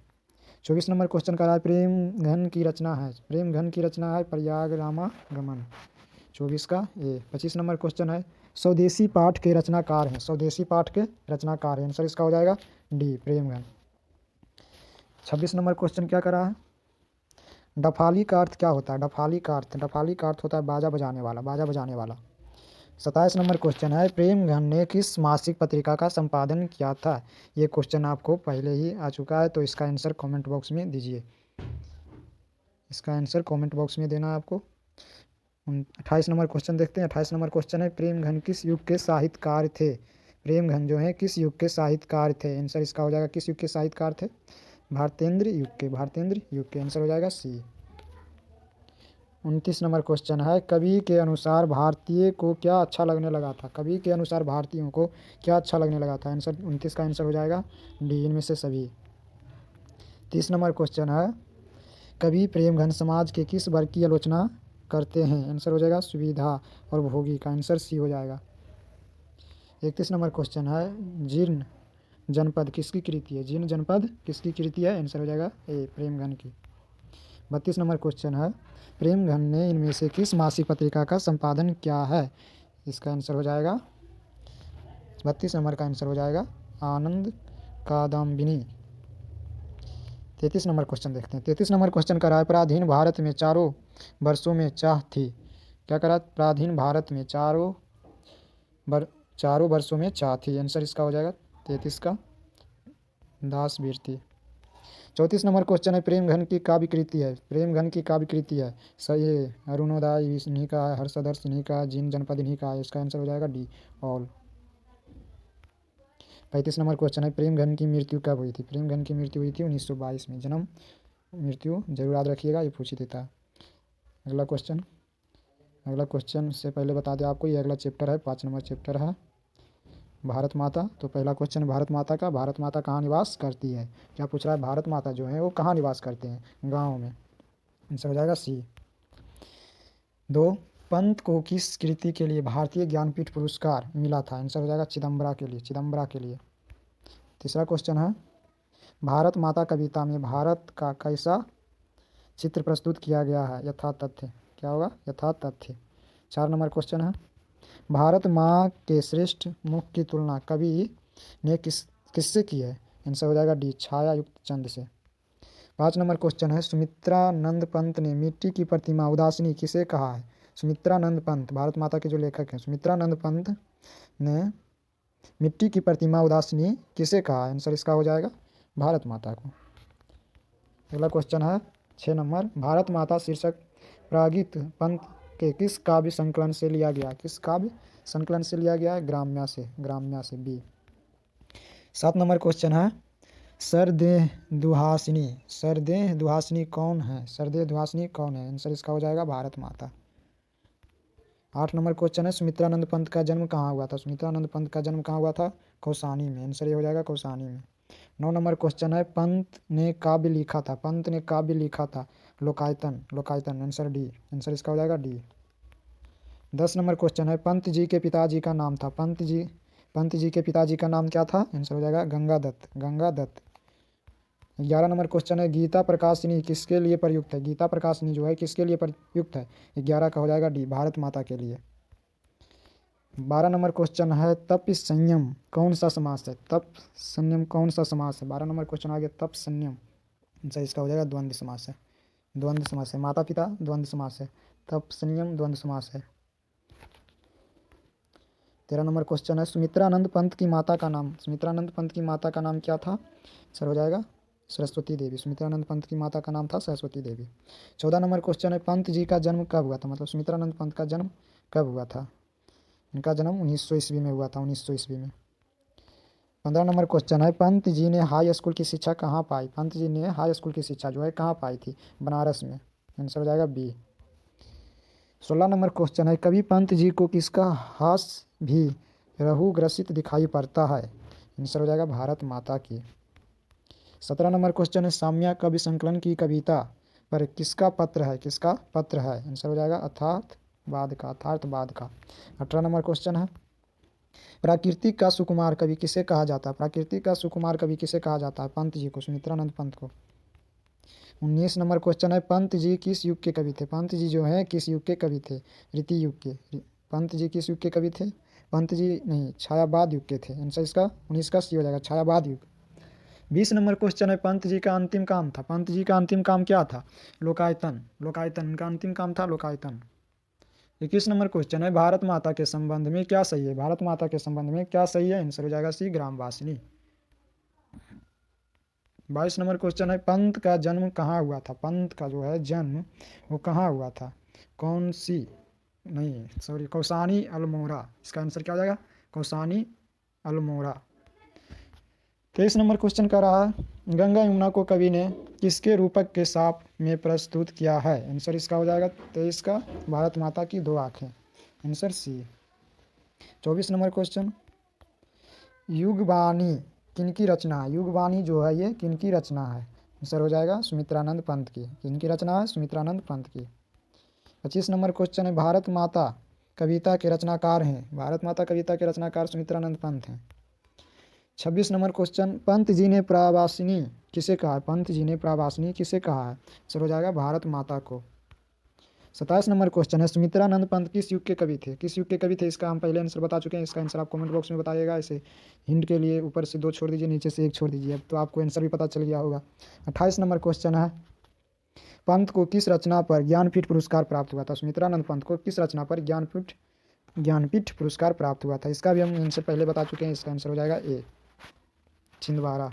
S1: 24 नंबर क्वेश्चन का है, प्रेम घन की रचना है? प्रेम घन की रचना है प्रयाग रामागमन, 24 का ए। 25 नंबर क्वेश्चन है, स्वदेशी पाठ के रचनाकार हैं? स्वदेशी पाठ के रचनाकार हैं, आंसर इसका हो जाएगा डी प्रेमघन। 26 नंबर क्वेश्चन क्या करा है? डफाली का अर्थ क्या होता है? डफाली का अर्थ होता है बाजा बजाने वाला, बाजा बजाने वाला। 27 नंबर क्वेश्चन है, प्रेम घन ने किस मासिक पत्रिका का संपादन किया था? ये क्वेश्चन आपको पहले ही आ चुका है, तो इसका आंसर कमेंट बॉक्स में दीजिए। इसका आंसर कमेंट बॉक्स में देना आपको। 28 नंबर क्वेश्चन देखते हैं। 28 नंबर क्वेश्चन है, प्रेम घन किस युग के साहित्यकार थे? प्रेम घन जो है किस युग के साहित्यकार थे? आंसर इसका हो जाएगा किस युग के साहित्यकार थे? भारतेंद्र युग के, भारतेंद्र युग के, आंसर हो जाएगा सी। 29 नंबर क्वेश्चन है, कवि के अनुसार भारतीय को क्या अच्छा लगने लगा था? कवि के अनुसार भारतीयों को क्या अच्छा लगने लगा था? आंसर 29 का आंसर हो जाएगा डी, इनमें से सभी। 30 नंबर क्वेश्चन है, कवि प्रेमघन समाज के किस वर्ग की आलोचना करते हैं? आंसर हो जाएगा सुविधा और भोगी का, आंसर सी हो जाएगा। 31 नंबर क्वेश्चन है, जीर्ण जनपद किसकी कृति है? जीर्ण जनपद किसकी कृति है? आंसर हो जाएगा ए प्रेमघन की। 32 नंबर क्वेश्चन है, प्रेमघन ने इनमें से किस मासिक पत्रिका का संपादन किया है? इसका आंसर हो जाएगा 32 नंबर का आंसर हो जाएगा आनंद कादम्बिनी। 33 नंबर क्वेश्चन देखते हैं। 33 नंबर क्वेश्चन का पराधीन भारत में चारों वर्षों में चाह थी? क्या करा? पराधीन भारत में चारों वर्षों में चाह थी, आंसर इसका हो जाएगा 33 का दास वीरती। 34 नंबर क्वेश्चन है, प्रेमघन की काव्य कृति है? प्रेमघन की काव्य कृति है, सही है, अरुणोदय इन्हीं का है, हर्षदर्श इन्हीं का, जीर्ण जनपद इन्हीं का है, इसका आंसर हो जाएगा डी ऑल। 35 नंबर क्वेश्चन है, प्रेमघन की मृत्यु कब हुई थी? प्रेमघन की मृत्यु हुई थी 1922 में। जन्म मृत्यु जरूर याद रखिएगा, ये पूछ ही देता है। अगला क्वेश्चन से पहले बता दें आपको, ये अगला चैप्टर है, 5 नंबर चैप्टर है भारत माता। तो पहला क्वेश्चन भारत माता का, भारत माता कहाँ निवास करती है? क्या पूछ रहा है? भारत माता जो है वो कहाँ निवास करते हैं? गाँव में, आंसर हो जाएगा सी। 2, पंत को किस कृति के लिए भारतीय ज्ञानपीठ पुरस्कार मिला था? आंसर हो जाएगा चिदम्बरा के लिए, चिदम्बरा के लिए। तीसरा क्वेश्चन है, भारत माता कविता में भारत का कैसा चित्र प्रस्तुत किया गया है? यथा तथ्य, क्या होगा? यथा तथ्य। 4 नंबर क्वेश्चन है, भारत माँ के श्रेष्ठ मुख की तुलना कवि ने किससे की है? आंसर हो जाएगा डी, छाया युक्त चंद से। 5 नंबर क्वेश्चन है, सुमित्रानंद पंत ने मिट्टी की प्रतिमा उदासीनी किसे कहा है? सुमित्रानंद पंत भारत माता के जो लेखक हैं, सुमित्रानंद पंत ने मिट्टी की प्रतिमा उदासीनी किसे कहा है? आंसर इसका हो जाएगा भारत माता को। अगला क्वेश्चन है 6 नंबर, भारत माता शीर्षक प्रागित पंत के किस काव्य संकलन से लिया गया? किस काव्य संकलन से लिया गया है? ग्राम्या से, ग्राम्या से, बी। 7 नंबर क्वेश्चन है, सरदेह दुहासिनी, सरदेह दुहासिनी कौन है? सरदेह दुहासिनी कौन है? आंसर इसका हो जाएगा भारत माता। 8 नंबर क्वेश्चन है, सुमित्रानंद पंत का जन्म कहाँ हुआ था? सुमित्रानंद पंत का जन्म कहाँ हुआ था? कौसानी में, आंसर ये हो जाएगा कौसानी में। 9 नंबर क्वेश्चन है, पंत ने काव्य लिखा था, पंत ने काव्य लिखा था Lokayatan, Lokayatan, answer D, answer इसका हो जाएगा डी। 10 नंबर क्वेश्चन है, पंत जी के पिताजी का नाम था? पंत पंत जी के पिताजी का नाम क्या था? आंसर हो जाएगा गंगादत्त, गंगादत्त। 11 नंबर क्वेश्चन है गीता प्रकाशिनी किसके लिए प्रयुक्त है? गीता प्रकाशिनी जो है किसके लिए प्रयुक्त है? 11 का हो जाएगा डी, भारत माता के लिए। 12 नंबर क्वेश्चन है तप संयम कौन सा समास है? तप संयम कौन सा समास है? 12 नंबर क्वेश्चन आ गया तप संयम, आंसर इसका हो जाएगा द्वंद्व समास है, द्वंद्व समास है। माता पिता द्वंद्व समास है, तप संयम द्वंद्व समास है। 13 नंबर क्वेश्चन है सुमित्रानंद पंत की माता का नाम, सुमित्रानंद पंत की माता का नाम क्या था? सर हो जाएगा सरस्वती देवी, सुमित्रानंद पंत की माता का नाम था सरस्वती देवी। 14 नंबर क्वेश्चन है पंत जी का जन्म कब हुआ था? मतलब सुमित्रानंद पंत का जन्म कब हुआ था? इनका जन्म 1900 ईस्वी में हुआ था, 1900 ईस्वी में। 15 नंबर क्वेश्चन है पंत जी ने हाई स्कूल की शिक्षा कहाँ पाई? पंत जी ने हाई स्कूल की शिक्षा जो है कहाँ पाई थी? बनारस में, आंसर हो जाएगा बी। 16 नंबर क्वेश्चन है कवि पंत जी को किसका हास्य भी रहुग्रसित दिखाई पड़ता है? आंसर हो जाएगा भारत माता की। 17 नंबर क्वेश्चन है साम्या कवि संकलन की कविता पर किसका पत्र है? किसका पत्र है? आंसर हो जाएगा अर्थार्थवाद का, अर्थार्थवाद का। 18 नंबर क्वेश्चन है प्राकृतिक का सुकुमार कवि किसे कहा जाता है? प्राकृतिक का सुकुमार कवि किसे कहा जाता है? पंत जी को, सुमित्रानंद पंत को। 19 नंबर क्वेश्चन है पंत जी किस युग के कवि थे? पंत जी जो है किस युग के कवि थे? रीति युग के। पंत जी किस युग के कवि थे? पंत जी नहीं, छायावाद युग के थे, आंसर इसका 19 का सी हो जाएगा, छायावाद युग। 20 नंबर क्वेश्चन है पंत जी का अंतिम काम था, पंत जी का अंतिम काम क्या था? लोकायतन, लोकायतन उनका अंतिम काम था, लोकायतन। 21 नंबर क्वेश्चन है भारत माता के संबंध में क्या सही है? भारत माता के संबंध में क्या सही है? आंसर हो जाएगा सी, ग्रामवासिनी। 22 नंबर क्वेश्चन है पंत का जन्म कहाँ हुआ था? पंत का जो है जन्म वो कहाँ हुआ था? कौन सी, नहीं सॉरी, कौसानी अल्मोड़ा, इसका आंसर क्या हो जाएगा? कौसानी अल्मोड़ा। 23 नंबर क्वेश्चन कर रहा है गंगा यमुना को कवि ने किसके रूपक के साप में प्रस्तुत किया है? आंसर इसका हो जाएगा 23 का भारत माता की दो आंखें, answer C. 24 number question Yugvani किनकी रचना है? युगवाणी जो है ये किनकी रचना है? आंसर हो जाएगा सुमित्रानंद पंत की, किनकी रचना है? सुमित्रानंद पंत की। 25 नंबर क्वेश्चन है भारत माता कविता के रचनाकार हैं, भारत माता कविता के रचनाकार सुमित्रानंद पंत हैं। 26 नंबर क्वेश्चन पंत जी ने प्रावासिनी किसे कहा है? पंत जी ने प्रावासिनी किसे कहा है? आंसर हो जाएगा भारत माता को। 27 नंबर क्वेश्चन है सुमित्रानंद पंत किस युग के कवि थे? किस युग के कवि थे? इसका हम पहले आंसर बता चुके हैं, इसका आंसर आप कमेंट बॉक्स में बताइएगा। इसे हिंट के लिए ऊपर से 2 छोड़ दीजिए, नीचे से 1 छोड़ दीजिए, अब तो आपको आंसर भी पता चल गया होगा। 28 नंबर क्वेश्चन है पंत को किस रचना पर ज्ञानपीठ पुरस्कार प्राप्त हुआ था? सुमित्रानंद पंत को किस रचना पर ज्ञानपीठ पुरस्कार प्राप्त हुआ था? इसका भी हम आंसर पहले बता चुके हैं, इसका आंसर हो जाएगा ए, छिंदवाड़ा।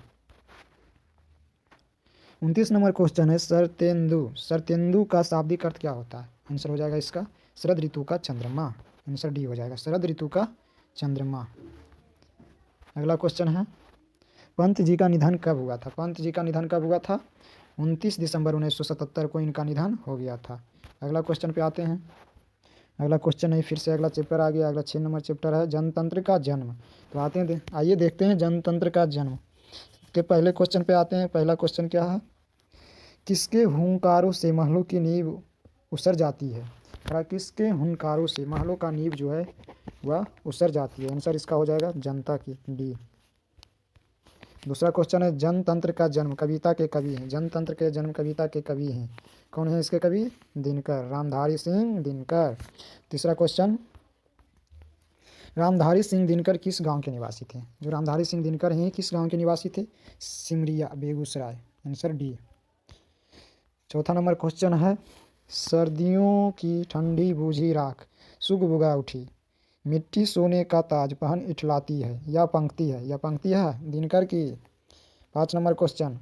S1: 29 नंबर क्वेश्चन है शरतेंदु, शरतेंदु का शाब्दिक अर्थ क्या होता है? आंसर हो जाएगा इसका शरद ऋतु का चंद्रमा, आंसर डी हो जाएगा शरद ऋतु का चंद्रमा। अगला क्वेश्चन है पंत जी का निधन कब हुआ था? पंत जी का निधन कब हुआ था? 29 दिसंबर 1977 को इनका निधन हो गया था। अगला क्वेश्चन पे आते हैं। अगला क्वेश्चन है फिर से अगला चैप्टर आ गया, अगला 6 नंबर चैप्टर है जनतंत्र का जन्म। तो आते हैं आइए देखते हैं जनतंत्र का जन्म के पहले क्वेश्चन पे आते हैं। पहला क्वेश्चन क्या है किसके हुंकारों से महलों की नींव उसर जाती है? किसके हुंकारों से महलों का नींव जो है वह उसर जाती है? आंसर इसका हो जाएगा जनता की, डी। दूसरा क्वेश्चन है जनतंत्र का जन्म कविता के कवि हैं, जनतंत्र के जन्म कविता के कवि हैं, कौन है इसके कवि? दिनकर, रामधारी सिंह दिनकर। तीसरा क्वेश्चन रामधारी सिंह दिनकर किस गांव के निवासी थे? जो रामधारी सिंह दिनकर हैं किस गांव के निवासी थे? Simaria, Begusarai, answer D. चौथा नंबर क्वेश्चन है सर्दियों की ठंडी बूझी राख सुग बुगा उठी मिट्टी सोने का ताज पहन इठलाती है, यह पंक्ति है, यह पंक्ति है दिनकर की। 5 नंबर क्वेश्चन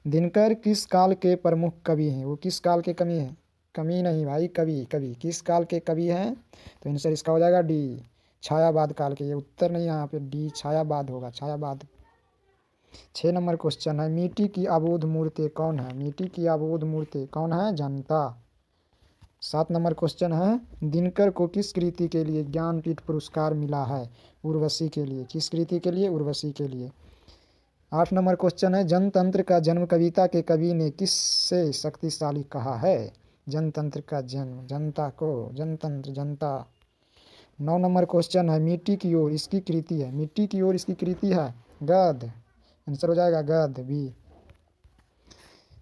S1: दिनकर किस काल के प्रमुख कवि हैं? वो किस काल के कवि हैं? कवि नहीं भाई, कवि, कवि किस काल के कवि हैं? तो आंसर इसका हो जाएगा डी, छायावाद काल के। ये उत्तर नहीं, यहाँ पे डी छायावाद होगा, छायावाद। 6 नंबर क्वेश्चन है मिट्टी की आबोध मूर्ति कौन है? मिट्टी की आबोध मूर्ति कौन है? जनता। 7 नंबर क्वेश्चन है दिनकर को किस कृति के लिए ज्ञानपीठ पुरस्कार मिला है? उर्वशी के लिए, किस कृति के लिए? उर्वशी के लिए। 8 नंबर क्वेश्चन है जनतंत्र का जन्म कविता के कवि ने किससे शक्तिशाली कहा है? जनतंत्र का जन्म, जनता को, जनतंत्र, जनता। 9 नंबर क्वेश्चन है मिट्टी की ओर इसकी कृति है, मिट्टी की ओर इसकी कृति है गद्य, आंसर हो जाएगा गद्य बी।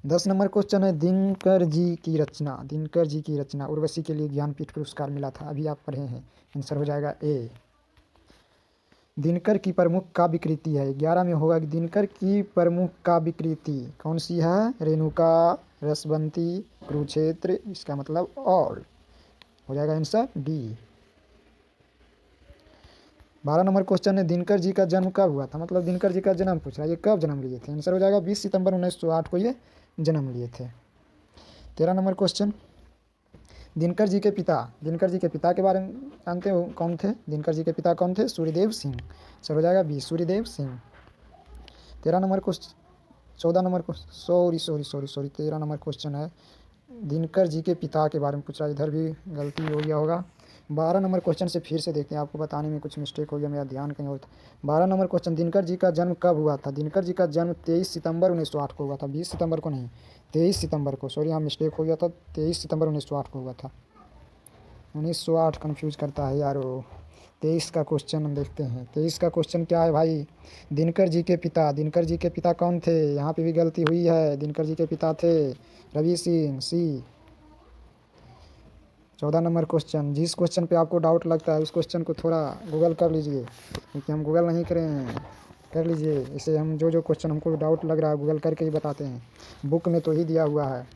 S1: 10 नंबर क्वेश्चन है दिनकर जी की रचना, दिनकर जी की रचना उर्वशी के लिए ज्ञानपीठ पुरस्कार मिला था, अभी आप पढ़े हैं, आंसर हो जाएगा ए। दिनकर की प्रमुख काव्य कृति है, 11 में होगा कि दिनकर की प्रमुख काव्य कृति कौन सी है, रेणुका, रसवंती, कुरुक्षेत्र, इसका मतलब ऑल हो जाएगा आंसर डी। 12 नंबर क्वेश्चन है दिनकर जी का जन्म कब हुआ था, मतलब दिनकर जी का जन्म पूछ रहा है, ये कब जन्म लिए थे, आंसर हो जाएगा 20 सितंबर 1908 को ये जन्म लिए थे। 13 नंबर क्वेश्चन दिनकर जी के पिता, दिनकर जी के पिता के बारे में जानते हो कौन थे, दिनकर जी के पिता कौन थे, सूर्यदेव सिंह, आंसर हो जाएगा B Suryadev Singh. 13 number question 14 number sorry 13 number question है दिनकर जी के पिता के बारे में पूछ रहा है, इधर भी गलती हो गया होगा। 12 नंबर क्वेश्चन से फिर से देखते हैं, आपको बताने में कुछ मिस्टेक हो गया, मेरा ध्यान कहीं और था। 12 नंबर क्वेश्चन दिनकर जी का जन्म कब हुआ था, दिनकर जी का जन्म 23 सितंबर 1908 को हुआ था, 20 सितंबर को नहीं, 23 सितंबर को, सॉरी यहाँ मिस्टेक हो गया था, 23 सितंबर 1908 को हुआ था, 1908 कन्फ्यूज करता है यार वो। 23 का क्वेश्चन हम देखते हैं, 23 का क्वेश्चन क्या है भाई, दिनकर जी के पिता, दिनकर जी के पिता कौन थे, यहाँ पे भी गलती हुई है, दिनकर जी के पिता थे रवि सिंह सी। 14 नंबर क्वेश्चन, जिस क्वेश्चन पे आपको डाउट लगता है उस क्वेश्चन को थोड़ा गूगल कर लीजिए, क्योंकि हम गूगल नहीं करें हैं, कर लीजिए, इसे हम जो क्वेश्चन हमको डाउट लग रहा है गूगल करके ही बताते हैं, बुक में तो ही दिया हुआ है।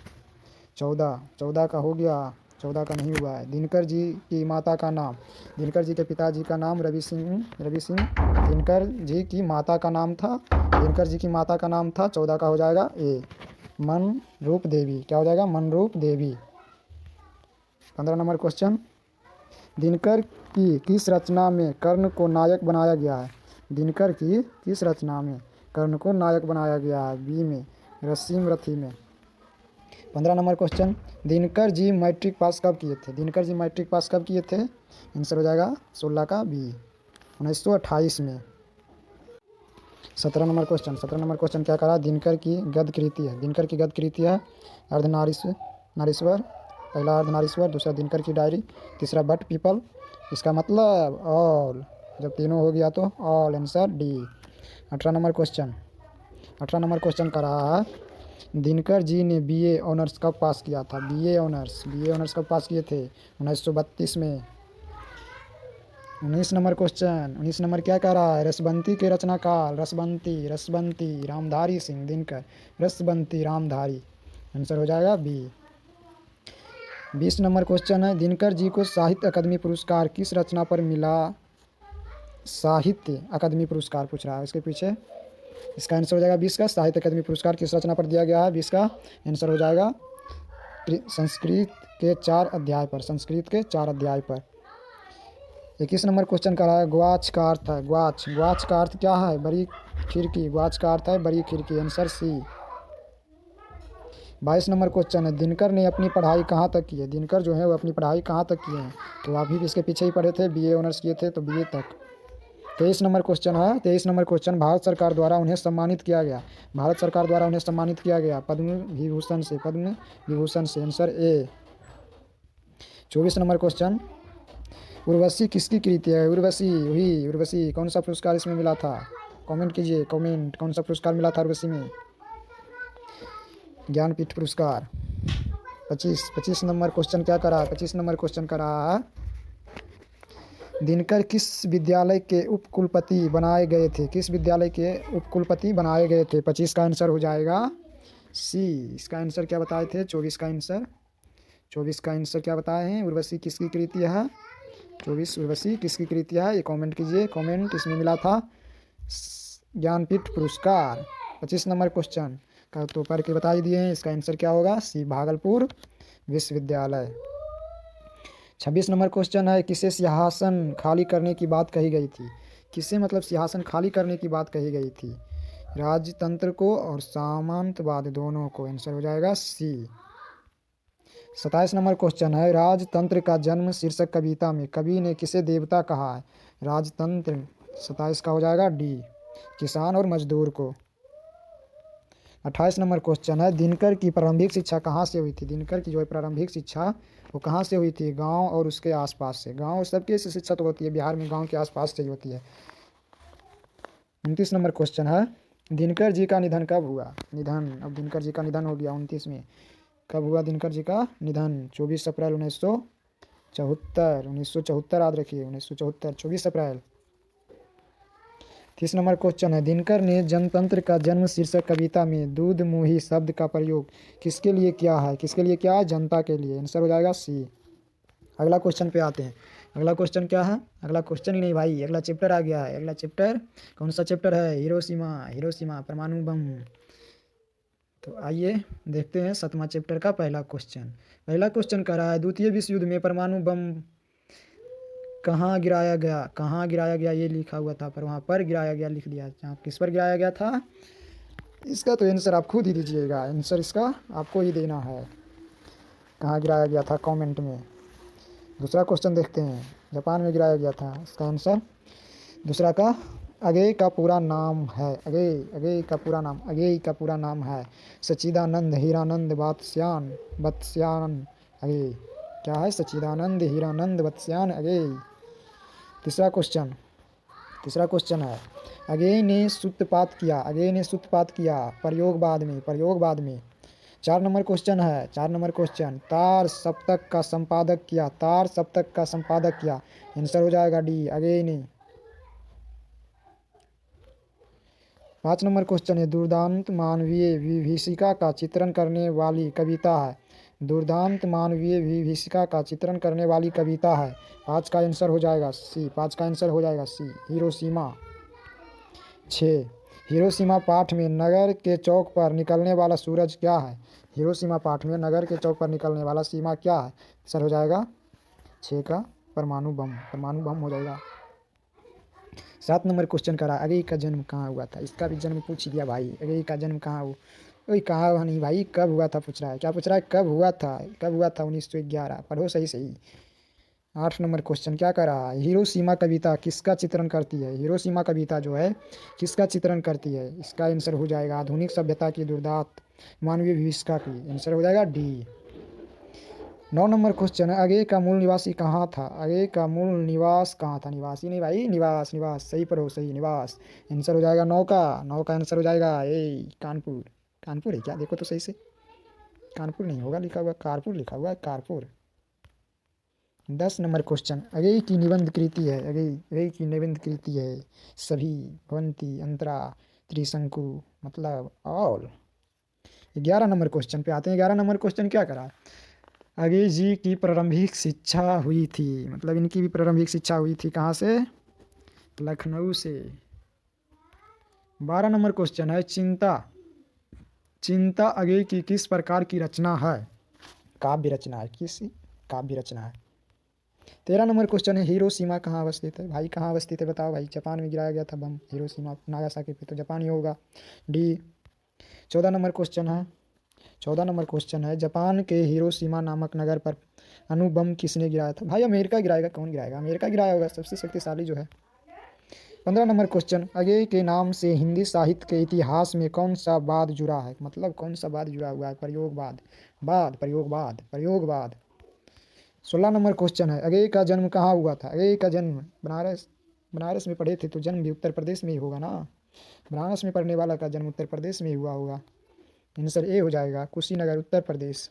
S1: 14 का हो गया, 14 का नहीं हुआ है। दिनकर जी की माता का नाम, दिनकर जी के पिताजी का नाम रवि सिंह, दिनकर जी की माता का नाम था, दिनकर जी की माता का नाम था, 14 का हो जाएगा ए मनरूप देवी, क्या हो जाएगा मनरूप देवी। 15 नंबर क्वेश्चन दिनकर की किस रचना में कर्ण को नायक बनाया गया है, दिनकर की किस रचना में कर्ण को नायक बनाया गया है, बी में रसीम रथी में। 15 number question Dinkar ji matric pass कब किए थे, दिनकर जी मैट्रिक पास कब किए थे, आंसर हो जाएगा 16 का बी 1928 में। 17 नंबर क्वेश्चन, 17 नंबर क्वेश्चन क्या करा, दिनकर की गद्य कृति है, दिनकर की गद्य कृति है अर्धनारीश्वर, पहला अर्धनारीश्वर, दूसरा दिनकर की डायरी, तीसरा बट पीपल, इसका मतलब ऑल, जब तीनों हो गया तो all, answer D. 18 number question, 18 number question का रहा है दिनकर जी ने बीए ऑनर्स कब पास किया था, बीए ऑनर्स कब पास किए थे, 1932 में। 19 नंबर क्वेश्चन, 19 नंबर क्या कह रहा है, रसबंती के रचनाकाल, रसबंती रामधारी सिंह दिनकर, रसबंती रामधारी, आंसर हो जाएगा बी। 20 नंबर क्वेश्चन है दिनकर जी को साहित्य अकादमी पुरस्कार किस रचना पर मिला, साहित्य अकादमी पुरस्कार पूछ रहा है, इसके पीछे इसका आंसर हो जाएगा 20 का, साहित्य अकादमी पुरस्कार किस रचना पर दिया गया है, 20 का आंसर हो जाएगा संस्कृत के 4 अध्याय पर, संस्कृत के 4 अध्याय पर। 21 नंबर क्वेश्चन का रहा है ग्वाच का अर्थ है, ग्वाच का अर्थ क्या है, बड़ी खिड़की, ग्वाच का अर्थ है बड़ी खिड़की, आंसर सी। 22 नंबर क्वेश्चन है दिनकर ने अपनी पढ़ाई कहाँ तक की है, दिनकर जो है वो अपनी पढ़ाई कहाँ तक किए हैं, तो आप भी इसके पीछे ही पढ़े थे, बीए ऑनर्स किए थे तो बीए तक। 23 नंबर क्वेश्चन है, 23 नंबर क्वेश्चन भारत सरकार द्वारा उन्हें सम्मानित किया गया, भारत सरकार द्वारा उन्हें सम्मानित किया गया पद्म विभूषण से, answer A. 24 number question Urvashi किसकी कृति है, उर्वशी कौन सा पुरस्कार इसमें मिला था, कमेंट कीजिए, कौन सा पुरस्कार मिला था उर्वशी में, ज्ञानपीठ पुरस्कार। 25 नंबर क्वेश्चन क्या करा, 25 नंबर क्वेश्चन का रहा है दिनकर किस विद्यालय के उपकुलपति बनाए गए थे, किस विद्यालय के उपकुलपति बनाए गए थे, 25 का आंसर हो जाएगा सी। इसका आंसर क्या बताए थे, 24 का आंसर क्या बताए हैं, उर्वशी किसकी कृति है, 24 उर्वशी किसकी कृति है, ये कमेंट कीजिए, कमेंट इसमें मिला था ज्ञानपीठ पुरस्कार। 25 नंबर क्वेश्चन का तो पढ़ के बता ही दिए हैं, इसका आंसर क्या होगा सी भागलपुर विश्वविद्यालय। 26 नंबर क्वेश्चन है किसे सिंहासन खाली करने की बात कही गई थी, किसे मतलब सिंहासन खाली करने की बात कही गई थी, राजतंत्र को और सामंतवाद दोनों को, आंसर हो जाएगा सी। 27 नंबर क्वेश्चन है राजतंत्र का जन्म शीर्षक कविता में कवि ने किसे देवता कहा है, राजतंत्र, 27 का हो जाएगा डी किसान और मजदूर को। 28 नंबर क्वेश्चन है, दिनकर की प्रारंभिक शिक्षा कहाँ से हुई थी? दिनकर की जो है प्रारंभिक शिक्षा वो कहाँ से हुई थी? गांव और उसके आसपास से। गांव सबके से शिक्षा तो होती है, बिहार में गांव के आसपास से ही होती है। 29 नंबर क्वेश्चन है, दिनकर जी का निधन कब हुआ? निधन, अब दिनकर जी का निधन हो गया 29 में। कब हुआ दिनकर जी का निधन? 24 अप्रैल 1974। 1974 याद रखिए, 1974, 24 अप्रैल। 30 नंबर क्वेश्चन है, दिनकर ने जनतंत्र का जन्म शीर्षक कविता में दूध मुही शब्द का प्रयोग किसके लिए किया है? किसके लिए किया है? जनता के लिए। आंसर हो जाएगा सी। अगला क्वेश्चन पे आते हैं। अगला क्वेश्चन क्या है? अगला क्वेश्चन ही नहीं भाई, अगला चैप्टर आ गया है। अगला चैप्टर कौन सा चैप्टर है? हिरोशिमा। हिरोशिमा परमाणु बम। तो आइए देखते हैं 7वां चैप्टर का पहला क्वेश्चन। पहला क्वेश्चन कह रहा है, द्वितीय विश्व युद्ध में परमाणु बम कहाँ गिराया गया? कहाँ गिराया गया ये लिखा हुआ था, पर वहाँ पर गिराया गया लिख दिया। जहाँ किस पर गिराया गया था इसका तो आंसर आप खुद ही दीजिएगा। आंसर इसका आपको ही देना है, कहाँ गिराया गया था कमेंट में। दूसरा क्वेश्चन देखते हैं, जापान में गिराया गया था। इसका आंसर दूसरा का अगेय का पूरा नाम है। अगेय का पूरा नाम, अगेय का पूरा नाम है सच्चिदानंद हीरानंद बत्स्यान अगेय। क्या है? सच्चिदानंद हीरानंद बत्स्यान अगेय। तीसरा क्वेश्चन है, अगेय ने सूत्रपात किया। अगेय ने सूत्रपात किया प्रयोगवाद में। प्रयोगवाद में। 4 नंबर क्वेश्चन है। 4 नंबर क्वेश्चन, तार सप्तक का संपादक किया। तार सप्तक का संपादक किया। आंसर हो जाएगा डी, अगेय ने। 5 नंबर क्वेश्चन है, दुर्दांत मानवीय विभीषिका का चित्रण करने वाली कविता है। दुर्दांत मानवीय विभीषिका का चित्रण करने वाली कविता है। 5 का आंसर हो जाएगा सी। 5 का आंसर हो जाएगा सी, हिरोशिमा। 6, हिरोशिमा पाठ में नगर के चौक पर निकलने वाला सूरज क्या है? हिरोशिमा पाठ में नगर के चौक पर निकलने वाला सीमा क्या है? आंसर हो जाएगा 6 का परमाणु बम। परमाणु बम हो जाएगा। 7 नंबर क्वेश्चन करा, अगेय का जन्म कहाँ हुआ था? इसका भी जन्म पूछ दिया भाई। अगेय का जन्म कहाँ हुआ? वही कहाँ हुआ नहीं भाई, कब हुआ था पूछ रहा है। क्या पूछ रहा है? कब हुआ था? कब हुआ था? 1911। पढ़ो सही सही। 8 नंबर क्वेश्चन क्या कर रहा है, हिरोशिमा कविता किसका चित्रण करती है? हिरोशिमा कविता जो है किसका चित्रण करती है? इसका आंसर हो जाएगा आधुनिक सभ्यता की दुर्दांत मानवीय विभीषिका की। आंसर हो जाएगा डी। 9 नंबर क्वेश्चन है, अगेय का मूल निवासी कहाँ था? अगेय का मूल निवास कहाँ था? निवासी नहीं भाई, निवास। निवास सही पर हो, सही, निवास। आंसर हो जाएगा 9 का। 9 का आंसर हो जाएगा ए कानपुर। कानपुर है क्या? देखो तो सही से, कानपुर नहीं होगा लिखा हुआ, कारपुर लिखा हुआ है, कारपुर। 10 नंबर क्वेश्चन, अगेय की निबंध कृति है। अगेय की निबंध कृति है सभी, भवंती, अंतरा, त्रिशंकु, मतलब ऑल। 11 नंबर क्वेश्चन पे आते हैं। 11 नंबर क्वेश्चन क्या करा, अगेय जी की प्रारंभिक शिक्षा हुई थी, मतलब इनकी भी प्रारंभिक शिक्षा हुई थी कहाँ से? लखनऊ से। 12 नंबर क्वेश्चन है, चिंता। चिंता अगेय की किस प्रकार की रचना है? काव्य रचना है। किस काव्य रचना है। 13 नंबर क्वेश्चन है, हिरोशिमा कहाँ अवस्थित है? भाई कहाँ अवस्थित है बताओ भाई। जापान में गिराया गया था बम हिरोशिमा नागासाकी पे, तो जापान ही होगा, डी। 14 नंबर क्वेश्चन है। 14 नंबर क्वेश्चन है, जापान के हिरोशिमा नामक नगर पर अणु बम किसने गिराया था? भाई अमेरिका गिराएगा, कौन गिराएगा? अमेरिका गिराया होगा, सबसे शक्तिशाली जो है। 15 नंबर क्वेश्चन, अगेय के नाम से हिंदी साहित्य के इतिहास में कौन सा वाद जुड़ा है? मतलब कौन सा वाद जुड़ा हुआ है? प्रयोगवाद, प्रयोगवाद। 16 नंबर क्वेश्चन है, अगेय का जन्म कहाँ हुआ था? अगेय का जन्म बनारस में पढ़े थे तो जन्म भी उत्तर प्रदेश में ही होगा ना। बनारस में पढ़ने वाला का जन्म उत्तर प्रदेश में ही हुआ होगा। आंसर ए हो जाएगा, कुशीनगर, उत्तर प्रदेश।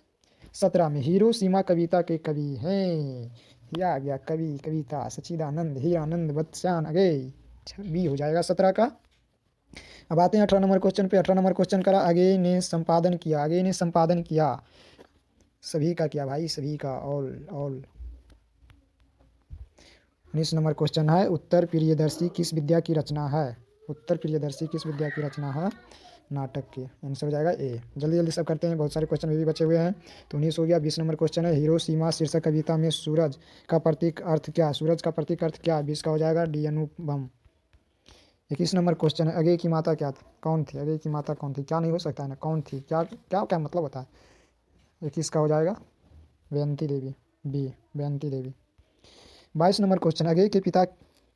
S1: 17 में, हिरोशिमा कविता के कवि हैं। ये आ गया कवि, कविता सच्चिदानंद हीरानंद बत्स्यान अगेय। बी हो जाएगा 17 का। अब आते हैं 18 नंबर क्वेश्चन पे। 18 नंबर क्वेश्चन करा, अगेय ने संपादन किया। अगेय ने संपादन किया सभी का किया भाई, सभी का, ऑल। 19 नंबर क्वेश्चन है, उत्तर प्रियदर्शी किस विद्या की रचना है? उत्तर प्रियदर्शी किस विद्या की रचना है? नाटक की। आंसर हो जाएगा ए। जल्दी जल्दी सब करते हैं, बहुत सारे क्वेश्चन भी बचे हुए हैं। तो 19 हो गया। 20 नंबर क्वेश्चन है, हिरोशिमा शीर्षक कविता में सूरज का प्रतीक अर्थ क्या? सूरज का प्रतीक अर्थ क्या? 20 का हो जाएगा डी, अनुपम। 21 नंबर क्वेश्चन है, अगेय की माता क्या थी? कौन थी? अगेय की माता कौन थी? क्या नहीं हो सकता है ना, कौन थी? क्या क्या क्या मतलब होता है? 21 का हो जाएगा बेअंती देवी, बी, बेअंती देवी। 22 नंबर क्वेश्चन, अगेय के पिता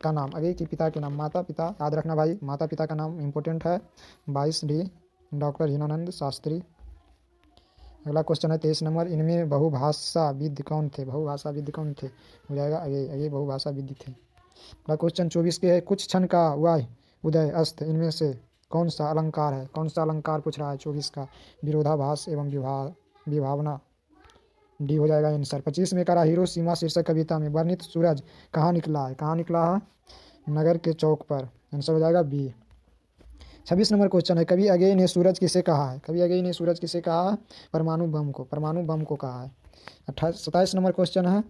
S1: का नाम। अगेय के पिता के नाम, माता पिता याद रखना भाई, माता पिता का नाम इंपॉर्टेंट है। 22 डी, डॉक्टर हीनानंद शास्त्री। अगला क्वेश्चन है 23 नंबर, इनमें बहुभाषाविद कौन थे? बहुभाषाविद कौन थे? हो जाएगा अगे, अगे बहुभाषाविद थे। अगला क्वेश्चन 24 के है, कुछ क्षण का वाय उदय अस्त इनमें से कौन सा अलंकार है? कौन सा अलंकार पूछ रहा है 24 का? विरोधाभास एवं विभावना, डी हो जाएगा आंसर। 25 में करा, हिरोशिमा शीर्षक कविता में वर्णित सूरज कहाँ निकला है? कहाँ निकला है? नगर के चौक पर, आंसर हो जाएगा बी। 26 नंबर क्वेश्चन है, कवि अगेय ने सूरज किसे कहा है? कवि अगेय ने सूरज किसे कहा है? परमाणु बम को, परमाणु बम को कहा है। 27 नंबर क्वेश्चन है,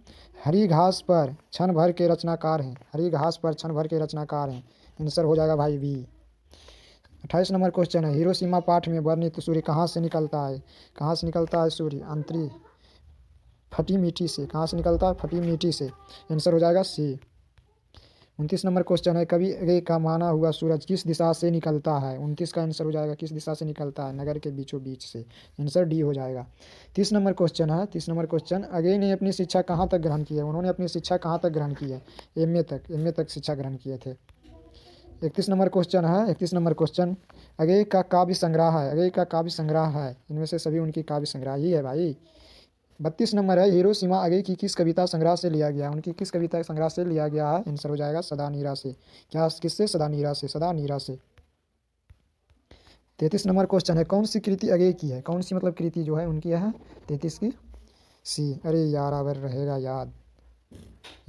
S1: हरी घास पर क्षण भर के रचनाकार हैं। हरी घास पर क्षण भर के रचनाकार हैं, आंसर हो जाएगा भाई बी। 28 नंबर क्वेश्चन है, हिरोशिमा पाठ में वर्णित सूर्य कहाँ से निकलता है? कहाँ से निकलता है सूर्य? अंतरी फटी मिट्टी से। कहाँ से निकलता है? फटी मिट्टी से, आंसर हो जाएगा सी। 29 नंबर क्वेश्चन है, कवि अगेय का माना हुआ सूरज किस दिशा से निकलता है? 29 का आंसर हो जाएगा किस दिशा से निकलता है? नगर के बीचों बीच से, आंसर डी हो जाएगा। 30 नंबर क्वेश्चन है, 30 नंबर क्वेश्चन, अगेय ने अपनी शिक्षा कहाँ तक ग्रहण की है? उन्होंने अपनी शिक्षा कहाँ तक ग्रहण की है? एमए तक, एमए तक शिक्षा ग्रहण किए थे। 31 नंबर क्वेश्चन है, 31 नंबर क्वेश्चन, अगेय का काव्य संग्रह है। अगेय का काव्य संग्रह है, इनमें से सभी उनकी काव्य संग्रह ही है भाई। 32 नंबर है, हिरोशिमा अगेय की किस कविता संग्रह से लिया गया? उनकी किस कविता संग्रह से लिया गया है? आंसर हो जाएगा सदा नीरा से। क्या किससे? सदा नीरा से, सदा नीरा से। 33 नंबर क्वेश्चन है, कौन सी कृति अगेय की है? कौन सी मतलब कृति जो है उनकी है? 33 की सी, अरे यार आवर रहेगा याद,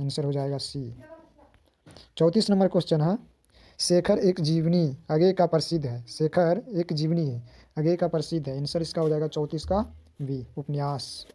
S1: आंसर हो जाएगा सी। 34 नंबर क्वेश्चन है, शेखर एक जीवनी अगेय का प्रसिद्ध है। शेखर एक जीवनी है, अगेय का प्रसिद्ध है, आंसर इसका हो जाएगा 34 का बी, उपन्यास।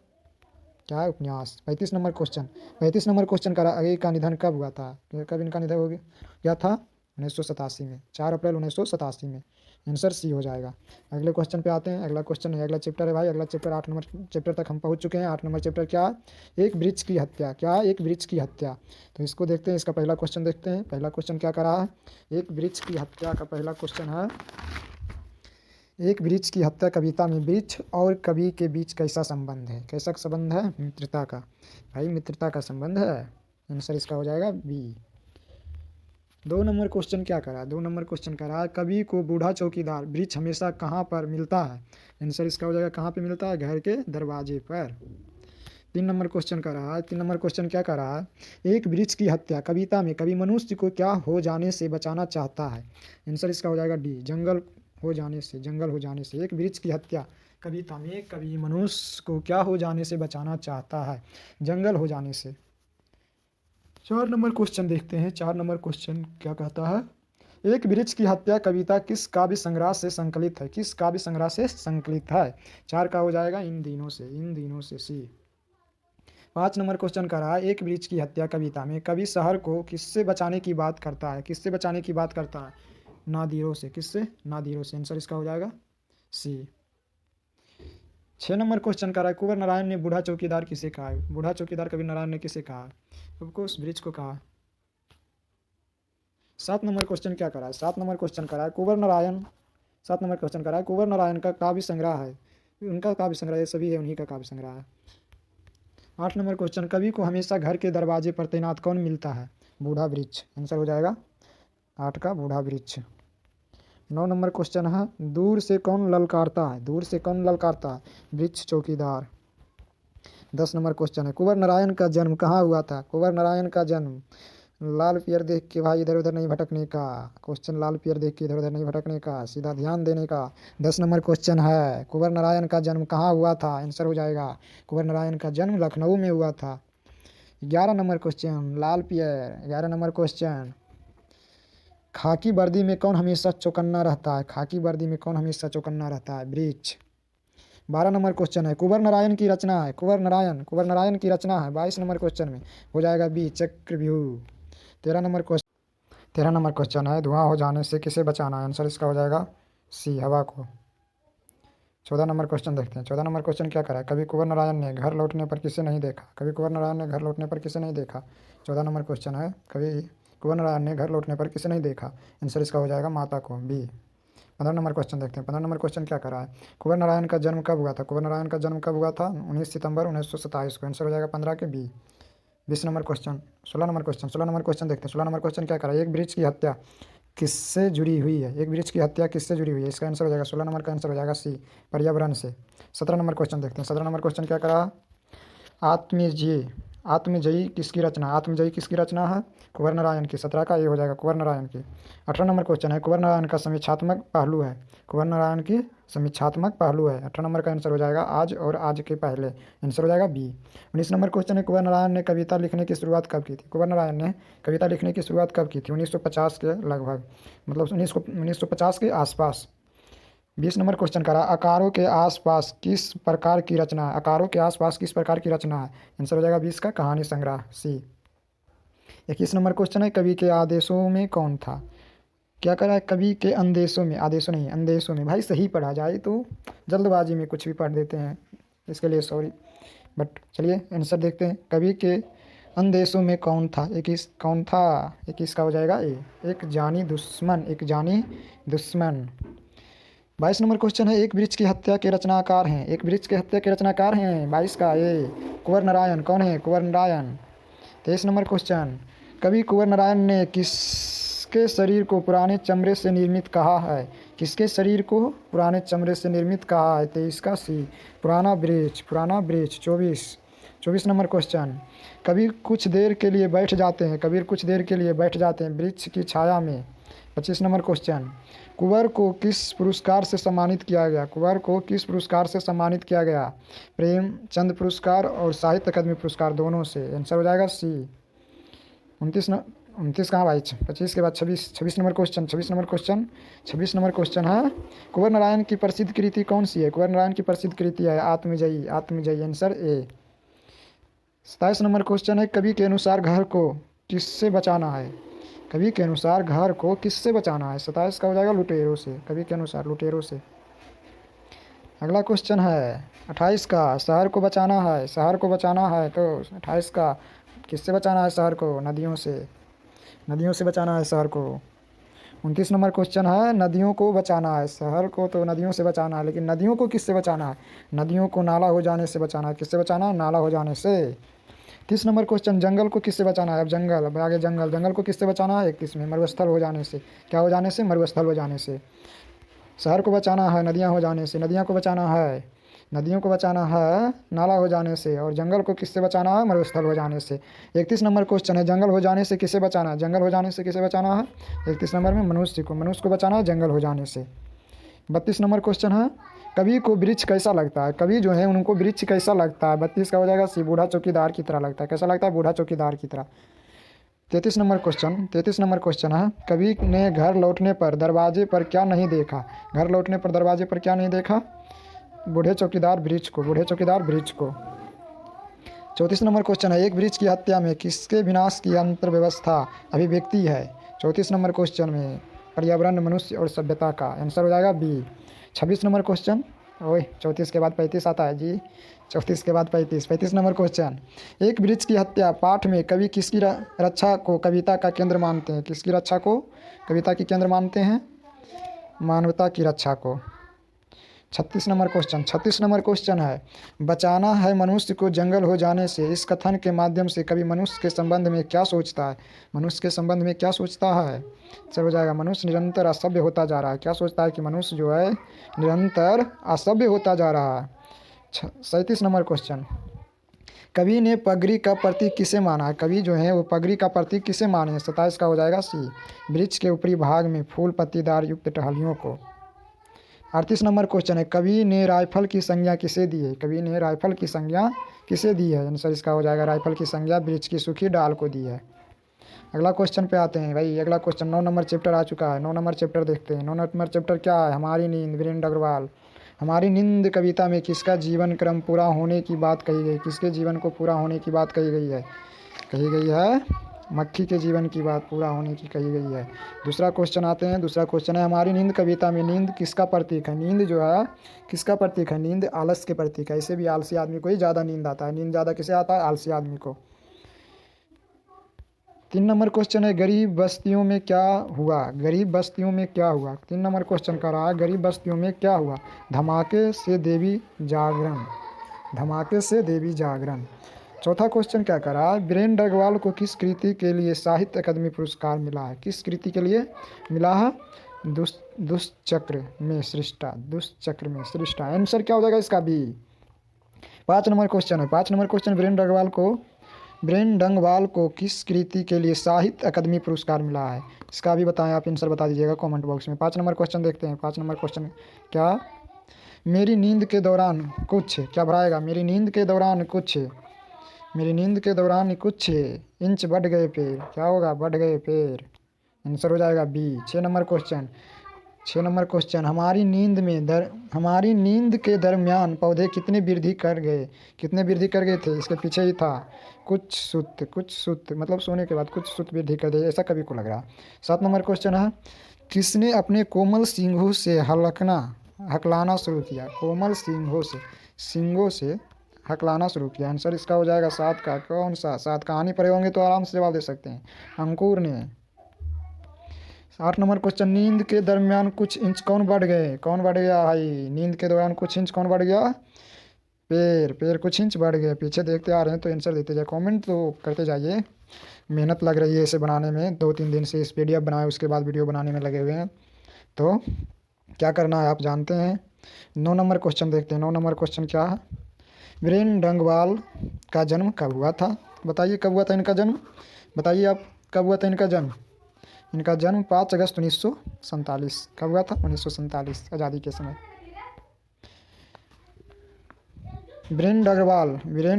S1: क्या है? उपन्यास। 35 नंबर क्वेश्चन, 35 नंबर क्वेश्चन करा, अगेय का निधन कब हुआ था? कब इनका निधन हो गया था? 1987 में, 4 अप्रैल 1987 में, आंसर सी हो जाएगा। अगले क्वेश्चन पे आते हैं। अगला क्वेश्चन है, अगला चैप्टर है भाई, अगला चैप्टर 8 नंबर चैप्टर तक हम पहुंच चुके हैं। 8 नंबर चैप्टर क्या है? एक वृक्ष की हत्या। क्या है? एक वृक्ष की हत्या। तो इसको देखते हैं, इसका पहला क्वेश्चन देखते हैं। पहला क्वेश्चन क्या करा है? एक वृक्ष की हत्या का पहला क्वेश्चन है, एक वृक्ष की हत्या कविता में वृक्ष और कवि के बीच कैसा संबंध है? कैसा संबंध है? मित्रता का भाई, मित्रता का संबंध है, आंसर इसका हो जाएगा बी। 2 नंबर क्वेश्चन क्या करा? 2 नंबर क्वेश्चन करा, कवि को बूढ़ा चौकीदार वृक्ष हमेशा कहाँ पर मिलता है? आंसर इसका हो जाएगा कहाँ पे मिलता है? घर के दरवाजे पर। 3 नंबर क्वेश्चन का रहा है, 3 नंबर क्वेश्चन क्या कर रहा है? एक वृक्ष की हत्या कविता में कवि मनुष्य को क्या हो जाने से बचाना चाहता है? आंसर इसका हो जाएगा डी, जंगल हो जाने से, जंगल हो जाने से। एक वृक्ष की हत्या कविता में कवि मनुष्य को क्या हो जाने से बचाना चाहता है? जंगल हो जाने से। 4 नंबर क्वेश्चन देखते हैं। 4 नंबर क्वेश्चन क्या कहता है? एक वृक्ष की हत्या कविता किस काव्य संग्रह से संकलित है? किस काव्य संग्रह से संकलित है? 4 का हो जाएगा इन दिनों से, इन दिनों से सी। 5 नंबर क्वेश्चन का रहा, एक वृक्ष की हत्या कविता में कवि शहर को किससे बचाने की बात करता है? किससे बचाने की बात करता है? नादिरों से। किससे? नादिरों से, आंसर इसका हो जाएगा सी। 6 नंबर क्वेश्चन का रहा है, कुंवर नारायण ने बूढ़ा चौकीदार किसे कहा है? बूढ़ा चौकीदार कवि नारायण ने किसे कहा? सबको उस वृक्ष को कहा। 7 नंबर क्वेश्चन क्या करा है? 7 नंबर क्वेश्चन करा है, कुंवर नारायण, 7 नंबर क्वेश्चन करा है, कुंवर नारायण का काव्य संग्रह है, उनका काव्य संग्रह, ये सभी है उन्हीं का काव्य संग्रह है। 8 नंबर क्वेश्चन, कवि को हमेशा घर के दरवाजे पर तैनात कौन मिलता है? बूढ़ा वृक्ष, आंसर हो जाएगा 8 का बूढ़ा वृक्ष। 9 नंबर क्वेश्चन है, दूर से कौन ललकारता है? दूर से कौन ललकारता है? वृक्ष चौकीदार। 10 नंबर क्वेश्चन है, कुंवर नारायण का जन्म कहाँ हुआ था? कुंवर नारायण का जन्म, लाल पियर देख के भाई इधर उधर नहीं भटकने का क्वेश्चन, लाल पियर देख के इधर उधर नहीं भटकने का, सीधा ध्यान देने का। 10 नंबर क्वेश्चन है, कुंवर नारायण का जन्म कहाँ हुआ था? आंसर हो जाएगा कुंवर नारायण का जन्म लखनऊ में हुआ था। 11 नंबर क्वेश्चन, लाल पियर। 11 नंबर क्वेश्चन, खाकी वर्दी में कौन हमेशा चौकन्ना रहता है? खाकी वर्दी में कौन हमेशा चौकन्ना रहता है? वृक्ष। 12 नंबर क्वेश्चन है, कुंवर नारायण की रचना है, कुंवर नारायण की रचना है। 22 नंबर क्वेश्चन में हो जाएगा बी, चक्रव्यूह। 13 नंबर क्वेश्चन है, धुआं हो जाने से किसे बचाना है? आंसर इसका हो जाएगा सी, हवा को। 14 नंबर क्वेश्चन देखते हैं। 14 नंबर क्वेश्चन क्या करा? कवि कुंवर नारायण ने घर लौटने पर किसे नहीं देखा? कवि कुंवर नारायण ने घर लौटने पर किसे नहीं देखा? 14 नंबर क्वेश्चन है, कवि कुंवर नारायण ने घर लौटने पर किसे नहीं देखा? आंसर इसका हो जाएगा माता को, बी। 15 नंबर क्वेश्चन देखते हैं। 15 नंबर क्वेश्चन क्या करा है? कुंवर नारायण का जन्म कब हुआ था? कुंवर नारायण का जन्म कब हुआ था? 19 सितंबर 1927 को, आंसर हो जाएगा 15 के B. 20 number question, 16 number question देखते हैं। 16 नंबर क्वेश्चन क्या करा? एक वृक्ष की हत्या किससे जुड़ी हुई है? एक वृक्ष की हत्या किससे जुड़ी हुई है? इसका आंसर हो जाएगा 16 नंबर का आंसर हो जाएगा सी, पर्यावरण से। 17 नंबर क्वेश्चन देखते हैं। 17 नंबर क्वेश्चन क्या करा? आत्मजयी, आत्मजयी किसकी रचना? आत्मजयी किसकी रचना है? कुंवर नारायण की। 17 का ये हो जाएगा कुंवर नारायण की। 18 नंबर क्वेश्चन है, कुंवर नारायण का समीक्षात्मक पहलू है। कुंवर नारायण की समीक्षात्मक पहलू है। 18 नंबर का आंसर हो जाएगा आज और आज के पहले, आंसर हो जाएगा बी। 19 नंबर क्वेश्चन है, कुंवर नारायण ने कविता लिखने की शुरुआत कब की थी? कुंवर नारायण ने कविता लिखने की शुरुआत कब की थी? 1950 के लगभग, मतलब 1950 के आसपास। 20 नंबर क्वेश्चन करा, अकारों के आसपास किस प्रकार की रचना है? अकारों के आसपास किस प्रकार की रचना है? आंसर हो जाएगा 20 का कहानी संग्रह, सी। 21 नंबर क्वेश्चन है, कवि के आदेशों में कौन था? क्या करा है? कवि के अंदेशों में, आदेशों नहीं अंदेशों में। भाई सही पढ़ा जाए तो, जल्दबाजी में कुछ भी पढ़ देते हैं, इसके लिए सॉरी, बट चलिए आंसर देखते हैं। कवि के अंदेशों में कौन था? 21 कौन था? 21 का हो जाएगा ए, एक जानी दुश्मन, एक जानी दुश्मन। 22 नंबर क्वेश्चन है, एक वृक्ष की हत्या के रचनाकार हैं? एक वृक्ष की हत्या के रचनाकार हैं 22 का ए, कुंवर नारायण। कौन है? कुंवर नारायण। 23 नंबर क्वेश्चन, कवि कुंवर नारायण ने किसके शरीर को पुराने चमड़े से निर्मित कहा है? किसके शरीर को पुराने चमड़े से निर्मित कहा है? 23 का सी, पुराना वृक्ष, पुराना वृक्ष। 24 नंबर क्वेश्चन, कबीर कुछ देर के लिए बैठ जाते हैं, कबीर कुछ देर के लिए बैठ जाते हैं वृक्ष की छाया में। 25 नंबर क्वेश्चन, कुंवर को किस पुरस्कार से सम्मानित किया गया? कुंवर को किस पुरस्कार से सम्मानित किया गया? प्रेमचंद पुरस्कार और साहित्य अकादमी पुरस्कार, दोनों से। आंसर हो जाएगा सी। 29 कहाँ भाई? 25 के बाद 26 नंबर क्वेश्चन। 26 नंबर क्वेश्चन है, कुंवर नारायण की प्रसिद्ध कृति कौन सी है? कुंवर नारायण की प्रसिद्ध कृति है आत्मजयी, आत्मजयी, आंसर ए। 27 नंबर क्वेश्चन है, कवि के अनुसार घर को किससे बचाना है? कवि के अनुसार घर को किससे बचाना है? 27 का हो जाएगा लुटेरों से, कवि के अनुसार लुटेरों से। अगला क्वेश्चन है 28 का, शहर को बचाना है, शहर को बचाना है तो 28 का किससे बचाना है? शहर को नदियों से, नदियों से बचाना है शहर को। 29 नंबर क्वेश्चन है, नदियों को बचाना है, शहर को तो नदियों से बचाना है, लेकिन नदियों को किससे बचाना है? नदियों को नाला हो जाने से बचाना है। किससे बचाना है? नाला हो जाने से। 30 नंबर क्वेश्चन, जंगल को किससे बचाना है? अब जंगल, अब आगे जंगल, जंगल को किससे बचाना है? 31 में मरुस्थल हो जाने से। क्या हो जाने से? मरुस्थल हो जाने से। शहर को बचाना है नदियाँ हो जाने से, नदियाँ को बचाना है, नदियों को बचाना है नाला हो जाने से, और जंगल को किससे बचाना है? मरुस्थल हो जाने से। 31 नंबर क्वेश्चन है, जंगल हो जाने से किसे बचाना है? जंगल हो जाने से किसे बचाना है? 31 नंबर में मनुष्य को, मनुष्य को बचाना है जंगल हो जाने से। 32 नंबर क्वेश्चन है, कवि को वृक्ष कैसा लगता है? कवि जो है उनको वृक्ष कैसा लगता है? 32 का हो जाएगा सी, बूढ़ा चौकीदार की तरह लगता है। कैसा लगता है? बूढ़ा चौकीदार की तरह। 33 नंबर क्वेश्चन है, कवि ने घर लौटने पर दरवाजे पर क्या नहीं देखा? घर लौटने पर दरवाजे पर क्या नहीं देखा? बूढ़े चौकीदार वृक्ष को, बूढ़े चौकीदार वृक्ष को। 34 नंबर क्वेश्चन है, एक वृक्ष की हत्या में किसके विनाश की अंतर्व्यवस्था अभिव्यक्ति है? 34 नंबर क्वेश्चन में पर्यावरण, मनुष्य और सभ्यता का, आंसर हो जाएगा बी। 26 नंबर क्वेश्चन, ओए 34 के बाद 35 आता है जी, 34 के बाद 35 नंबर क्वेश्चन, एक वृक्ष की हत्या पाठ में कवि किसकी रक्षा को कविता का केंद्र मानते हैं? किसकी रक्षा को कविता की केंद्र मानते हैं? मानवता की रक्षा को। 36 नंबर क्वेश्चन है, बचाना है मनुष्य को जंगल हो जाने से, इस कथन के माध्यम से कवि मनुष्य के संबंध में क्या सोचता है? मनुष्य के संबंध में क्या सोचता है? चल हो जाएगा, मनुष्य निरंतर असभ्य होता जा रहा है। क्या सोचता है? कि मनुष्य जो है निरंतर असभ्य होता जा रहा है। 37 नंबर क्वेश्चन, कवि ने पगड़ी का प्रतीक किसे माना है? कवि जो है वो पगड़ी का प्रतीक किसे माने? 27 का हो जाएगा सी, वृक्ष के ऊपरी भाग में फूल पत्तीदार युक्त टहनियों को। 38 नंबर क्वेश्चन है, कवि ने राइफल की संज्ञा किसे दी है? कवि ने राइफल की संज्ञा किसे दी है? आंसर इसका हो जाएगा राइफल की संज्ञा वृक्ष की सूखी डाल को दी है। अगला क्वेश्चन पे आते हैं भाई। अगला क्वेश्चन 9 नंबर चैप्टर आ चुका है। 9 नंबर चैप्टर देखते हैं। 9 नंबर चैप्टर क्या है? हमारी नींद, वीरेंद्र अग्रवाल। हमारी नींद कविता में किसका जीवन क्रम पूरा होने की बात कही गई? किसके जीवन को पूरा होने की बात कही गई है? कही गई है मक्खी के जीवन की बात पूरा होने की कही गई है। दूसरा क्वेश्चन आते हैं। दूसरा क्वेश्चन है, हमारी नींद कविता में नींद किसका प्रतीक है? नींद जो है किसका प्रतीक है? नींद आलस के प्रतीक है। इसे भी आलसी आदमी को ही ज़्यादा नींद आता है। नींद ज़्यादा किसे आता है? आलसी आदमी को। 3 नंबर क्वेश्चन है, गरीब बस्तियों में क्या हुआ? गरीब बस्तियों में क्या हुआ? 3 नंबर क्वेश्चन का रहा है, गरीब बस्तियों में क्या हुआ? धमाके से देवी जागरण, धमाके से देवी जागरण। चौथा क्वेश्चन क्या करा है, वीरेंद्र अग्रवाल को किस कृति के लिए साहित्य अकादमी पुरस्कार मिला है, किस कृति के लिए मिला है, दुष्चक्र में सृष्टा, दुष्चक्र में सृष्टा। आंसर क्या हो जाएगा इसका बी। 5 नंबर क्वेश्चन है, 5 नंबर क्वेश्चन, वीरेंद्र डंगवाल को किस कृति के लिए साहित्य अकादमी पुरस्कार मिला है, इसका भी बताएं आप, आंसर बता दीजिएगा कमेंट बॉक्स में। 5 नंबर क्वेश्चन देखते हैं। 5 नंबर क्वेश्चन क्या, मेरी नींद के दौरान कुछ, क्या भराएगा, मेरी नींद के दौरान कुछ, मेरी नींद के दौरान कुछ इंच बढ़ गए पेड़, क्या होगा, बढ़ गए पेड़। आंसर हो जाएगा B. 6 number question, 6 number question, हमारी नींद के दरमियान पौधे कितने वृद्धि कर गए, कितने वृद्धि कर गए थे, इसके पीछे ही था, कुछ सुत मतलब सोने के बाद कुछ सुत वृद्धि कर दे, ऐसा कभी को लग रहा। 7 नंबर क्वेश्चन है, किसने अपने कोमल सींगों से हकलाना शुरू किया, कोमल सींगों से हकलाना शुरू किया। आंसर इसका हो जाएगा 7 का, कौन सा, 7। कहानी पढ़े होंगे तो आराम से जवाब दे सकते हैं, अंकुर ने। 8 नंबर क्वेश्चन, नींद के दरमियान कुछ इंच कौन बढ़ गए, कौन बढ़ गया भाई, नींद के दौरान कुछ इंच कौन बढ़ गया, पेड़ कुछ इंच बढ़ गए। पीछे देखते आ रहे हैं तो आंसर देते जाए, कमेंट तो करते जाइए। मेहनत लग रही है इसे बनाने में, 2-3 दिन से इस PDF बनाए, उसके बाद वीडियो बनाने में लगे हुए हैं, तो क्या करना है आप जानते हैं। 9 नंबर क्वेश्चन देखते हैं। 9 नंबर क्वेश्चन क्या है, वीरेंद्र डंगवाल का जन्म कब हुआ था, बताइए कब हुआ था इनका जन्म, बताइए आप कब हुआ था इनका जन्म। इनका जन्म 5 अगस्त 1947, कब हुआ था, 1947, आज़ादी के समय। वीरेंद्र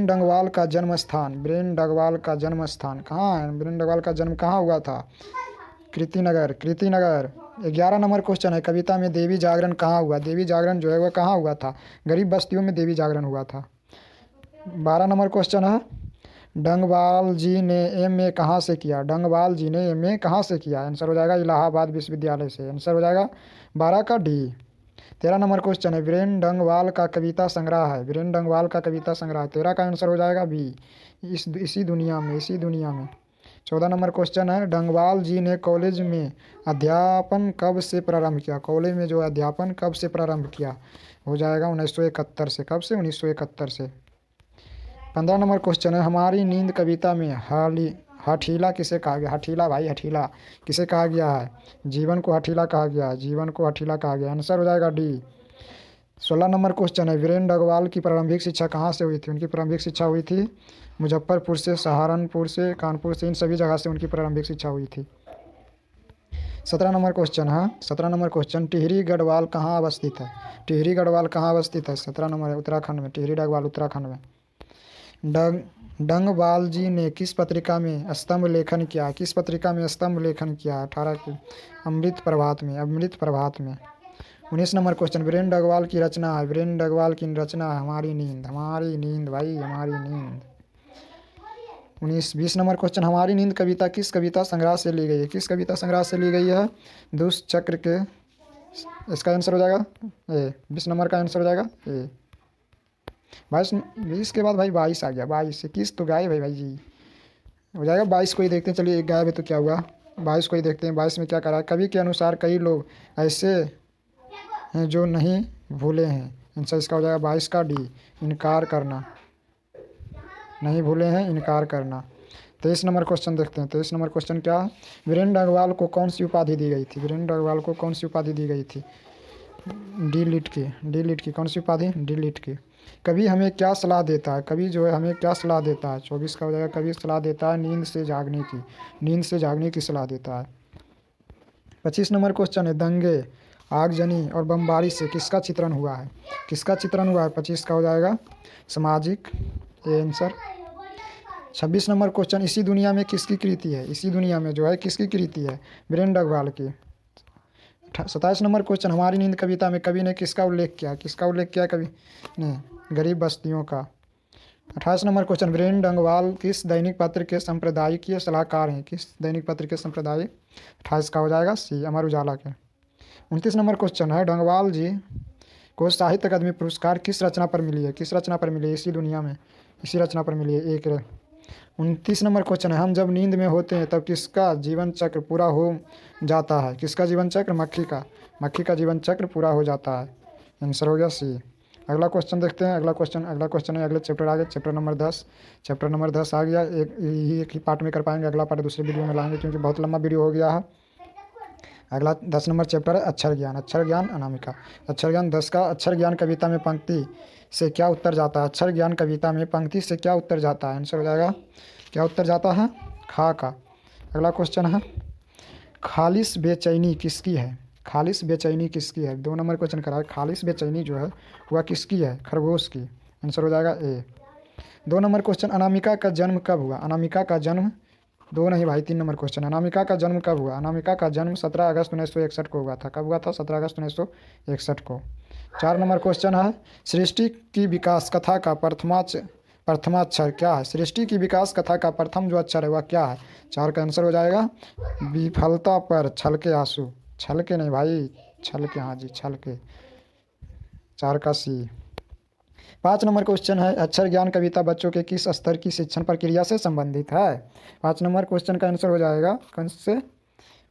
S1: डंगवाल का जन्म स्थान, वीरेंद्र डंगवाल का जन्म स्थान कहाँ है, वीरेंद्र डंगवाल का जन्म कहाँ हुआ था, कृतिनगर। 11 नंबर क्वेश्चन है, कविता में देवी जागरण कहाँ हुआ, देवी जागरण जो है वह कहाँ हुआ था, गरीब बस्तियों में देवी जागरण हुआ था। 12 नंबर क्वेश्चन है, डंगवाल जी ने MA कहाँ से किया, डंगवाल जी ने MA कहाँ से किया। आंसर हो जाएगा इलाहाबाद विश्वविद्यालय से। आंसर हो जाएगा 12 का डी। 13 नंबर क्वेश्चन है, वीरेंद्र डंगवाल का कविता संग्रह है, वीरेंद्र डंगवाल का कविता संग्रह, 13 का आंसर हो जाएगा बी, इसी दुनिया में। 14 नंबर क्वेश्चन है, डंगवाल जी ने कॉलेज में अध्यापन कब से प्रारंभ किया, कॉलेज में जो अध्यापन कब से प्रारंभ किया, हो जाएगा 1971 से। कब से, 1971 से। 15 नंबर क्वेश्चन है, हमारी नींद कविता में हठीला किसे कहा गया, हठीला भाई हठीला किसे कहा गया है, जीवन को हठीला कहा गया है, जीवन को हठीला कहा गया। आंसर हो जाएगा डी। 16 नंबर क्वेश्चन है, वीरेंद्र डंगवाल की प्रारंभिक शिक्षा कहाँ से हुई थी, उनकी प्रारंभिक शिक्षा हुई थी मुजफ्फरपुर से, सहारनपुर से, कानपुर से, इन सभी जगह से उनकी प्रारंभिक शिक्षा हुई थी। 17 नंबर क्वेश्चन है, 17 नंबर क्वेश्चन, टिहरी गढ़वाल कहाँ अवस्थित है, टिहरी गढ़वाल कहाँ अवस्थित है, 17 नंबर है, उत्तराखंड में, टिहरी गढ़वाल उत्तराखंड में। डंगवाल जी ने किस पत्रिका में स्तंभ लेखन किया, किस पत्रिका में स्तंभ लेखन किया, 18 की अमृत प्रभात में। 19 नंबर क्वेश्चन, वीरेंद्र डंगवाल की रचना है, वीरेंद्र डंगवाल की रचना है हमारी नींद भाई, हमारी नींद। 20 नंबर क्वेश्चन, हमारी नींद कविता किस कविता संग्रह से ली गई है, किस कविता संग्रह से ली गई है, दुष्चक्र के, इसका आंसर हो जाएगा ए। 20 नंबर का आंसर हो जाएगा ए। 20 के बाद भाई 22 आ गया, 22 21 तो गायब है भाई जी, हो जाएगा 22 को ही देखते हैं। चलिए एक गायब है तो क्या हुआ, 22 को ही देखते हैं। 22 में क्या करा है, कवि के अनुसार कई लोग ऐसे हैं जो नहीं भूले हैं। आंसर इसका हो जाएगा 22 का डी, इनकार करना, नहीं भूले हैं, इनकार करना। 23 नंबर क्वेश्चन देखते हैं। 23 नंबर क्वेश्चन क्या, वीरेंद्र डंगवाल को कौन सी उपाधि दी गई थी, वीरेंद्र डंगवाल को कौन सी उपाधि दी गई थी, डी लिट की कौन सी उपाधि, डी लिट की। कवि हमें क्या सलाह देता है, कवि जो है हमें क्या सलाह देता है, 24 का हो जाएगा, कवि सलाह देता है नींद से जागने की सलाह देता है। 25 नंबर क्वेश्चन है, दंगे, आगजनी और बमबारी से किसका चित्रण हुआ है, 25 का हो जाएगा सामाजिक, ये आंसर। 26 नंबर क्वेश्चन, इसी दुनिया में किसकी कृति है, इसी दुनिया में जो है किसकी कृति है, वीरेंद्र डंगवाल की। 27 नंबर क्वेश्चन, हमारी नींद कविता में कवि ने किसका उल्लेख किया कवि ने, गरीब बस्तियों का। 28 नंबर क्वेश्चन, वीरेंद्र डंगवाल किस दैनिक पत्र के संपादकीय सलाहकार हैं, किस दैनिक पत्र के संपादकीय, 28 का हो जाएगा सी, अमर उजाला के। 29 नंबर क्वेश्चन है, डंगवाल जी को साहित्य अकादमी पुरस्कार किस रचना पर मिली है, इसी दुनिया में, इसी रचना पर मिली है, एक। 29 नंबर क्वेश्चन है, हम जब नींद में होते हैं तब किसका जीवन चक्र पूरा हो जाता है, किसका जीवन चक्र, मक्खी का जीवन चक्र पूरा हो जाता है। आंसर हो गया सी। अगला क्वेश्चन देखते हैं। अगला क्वेश्चन है अगले चैप्टर आगे, चैप्टर नंबर 10। चैप्टर नंबर 10 आ गया। एक ही पार्ट में कर पाएंगे, अगला पार्ट दूसरे वीडियो में लाएंगे क्योंकि बहुत लंबा वीडियो हो गया है। अगला 10 नंबर चैप्टर है अक्षर ज्ञान। अक्षर ज्ञान अनामिका। अक्षर ज्ञान 10 का, अक्षर ज्ञान कविता में पंक्ति से क्या उत्तर जाता है? अक्षर ज्ञान कविता में पंक्ति से क्या उत्तर जाता है? आंसर हो जाएगा, क्या उत्तर जाता है? खा का। अगला क्वेश्चन है खालिश बेचैनी किसकी है? खालिश बेचैनी किसकी है? 2 नंबर क्वेश्चन करा है। खालिश बेचैनी जो है वह किसकी है? खरगोश की। आंसर हो जाएगा ए। 2 नंबर क्वेश्चन अनामिका का जन्म कब हुआ? अनामिका का जन्म, 2 नहीं भाई, 3 नंबर क्वेश्चन। अनामिका का जन्म कब हुआ? अनामिका का जन्म 17 अगस्त 1961 को हुआ था। कब हुआ था? 17 अगस्त 1961 को। 4 नंबर क्वेश्चन है सृष्टि की विकास कथा का प्रथमाक्षर क्या है? सृष्टि की विकास कथा का प्रथम जो अक्षर है वह क्या है? 4 का आंसर हो जाएगा विफलता पर छलके आंसू। छलके नहीं भाई, छलके, हाँ जी छलके। 4 का सी। 5 नंबर क्वेश्चन है अक्षर ज्ञान कविता बच्चों के किस स्तर की शिक्षण प्रक्रिया से संबंधित है? 5 नंबर क्वेश्चन का आंसर हो जाएगा कौन से?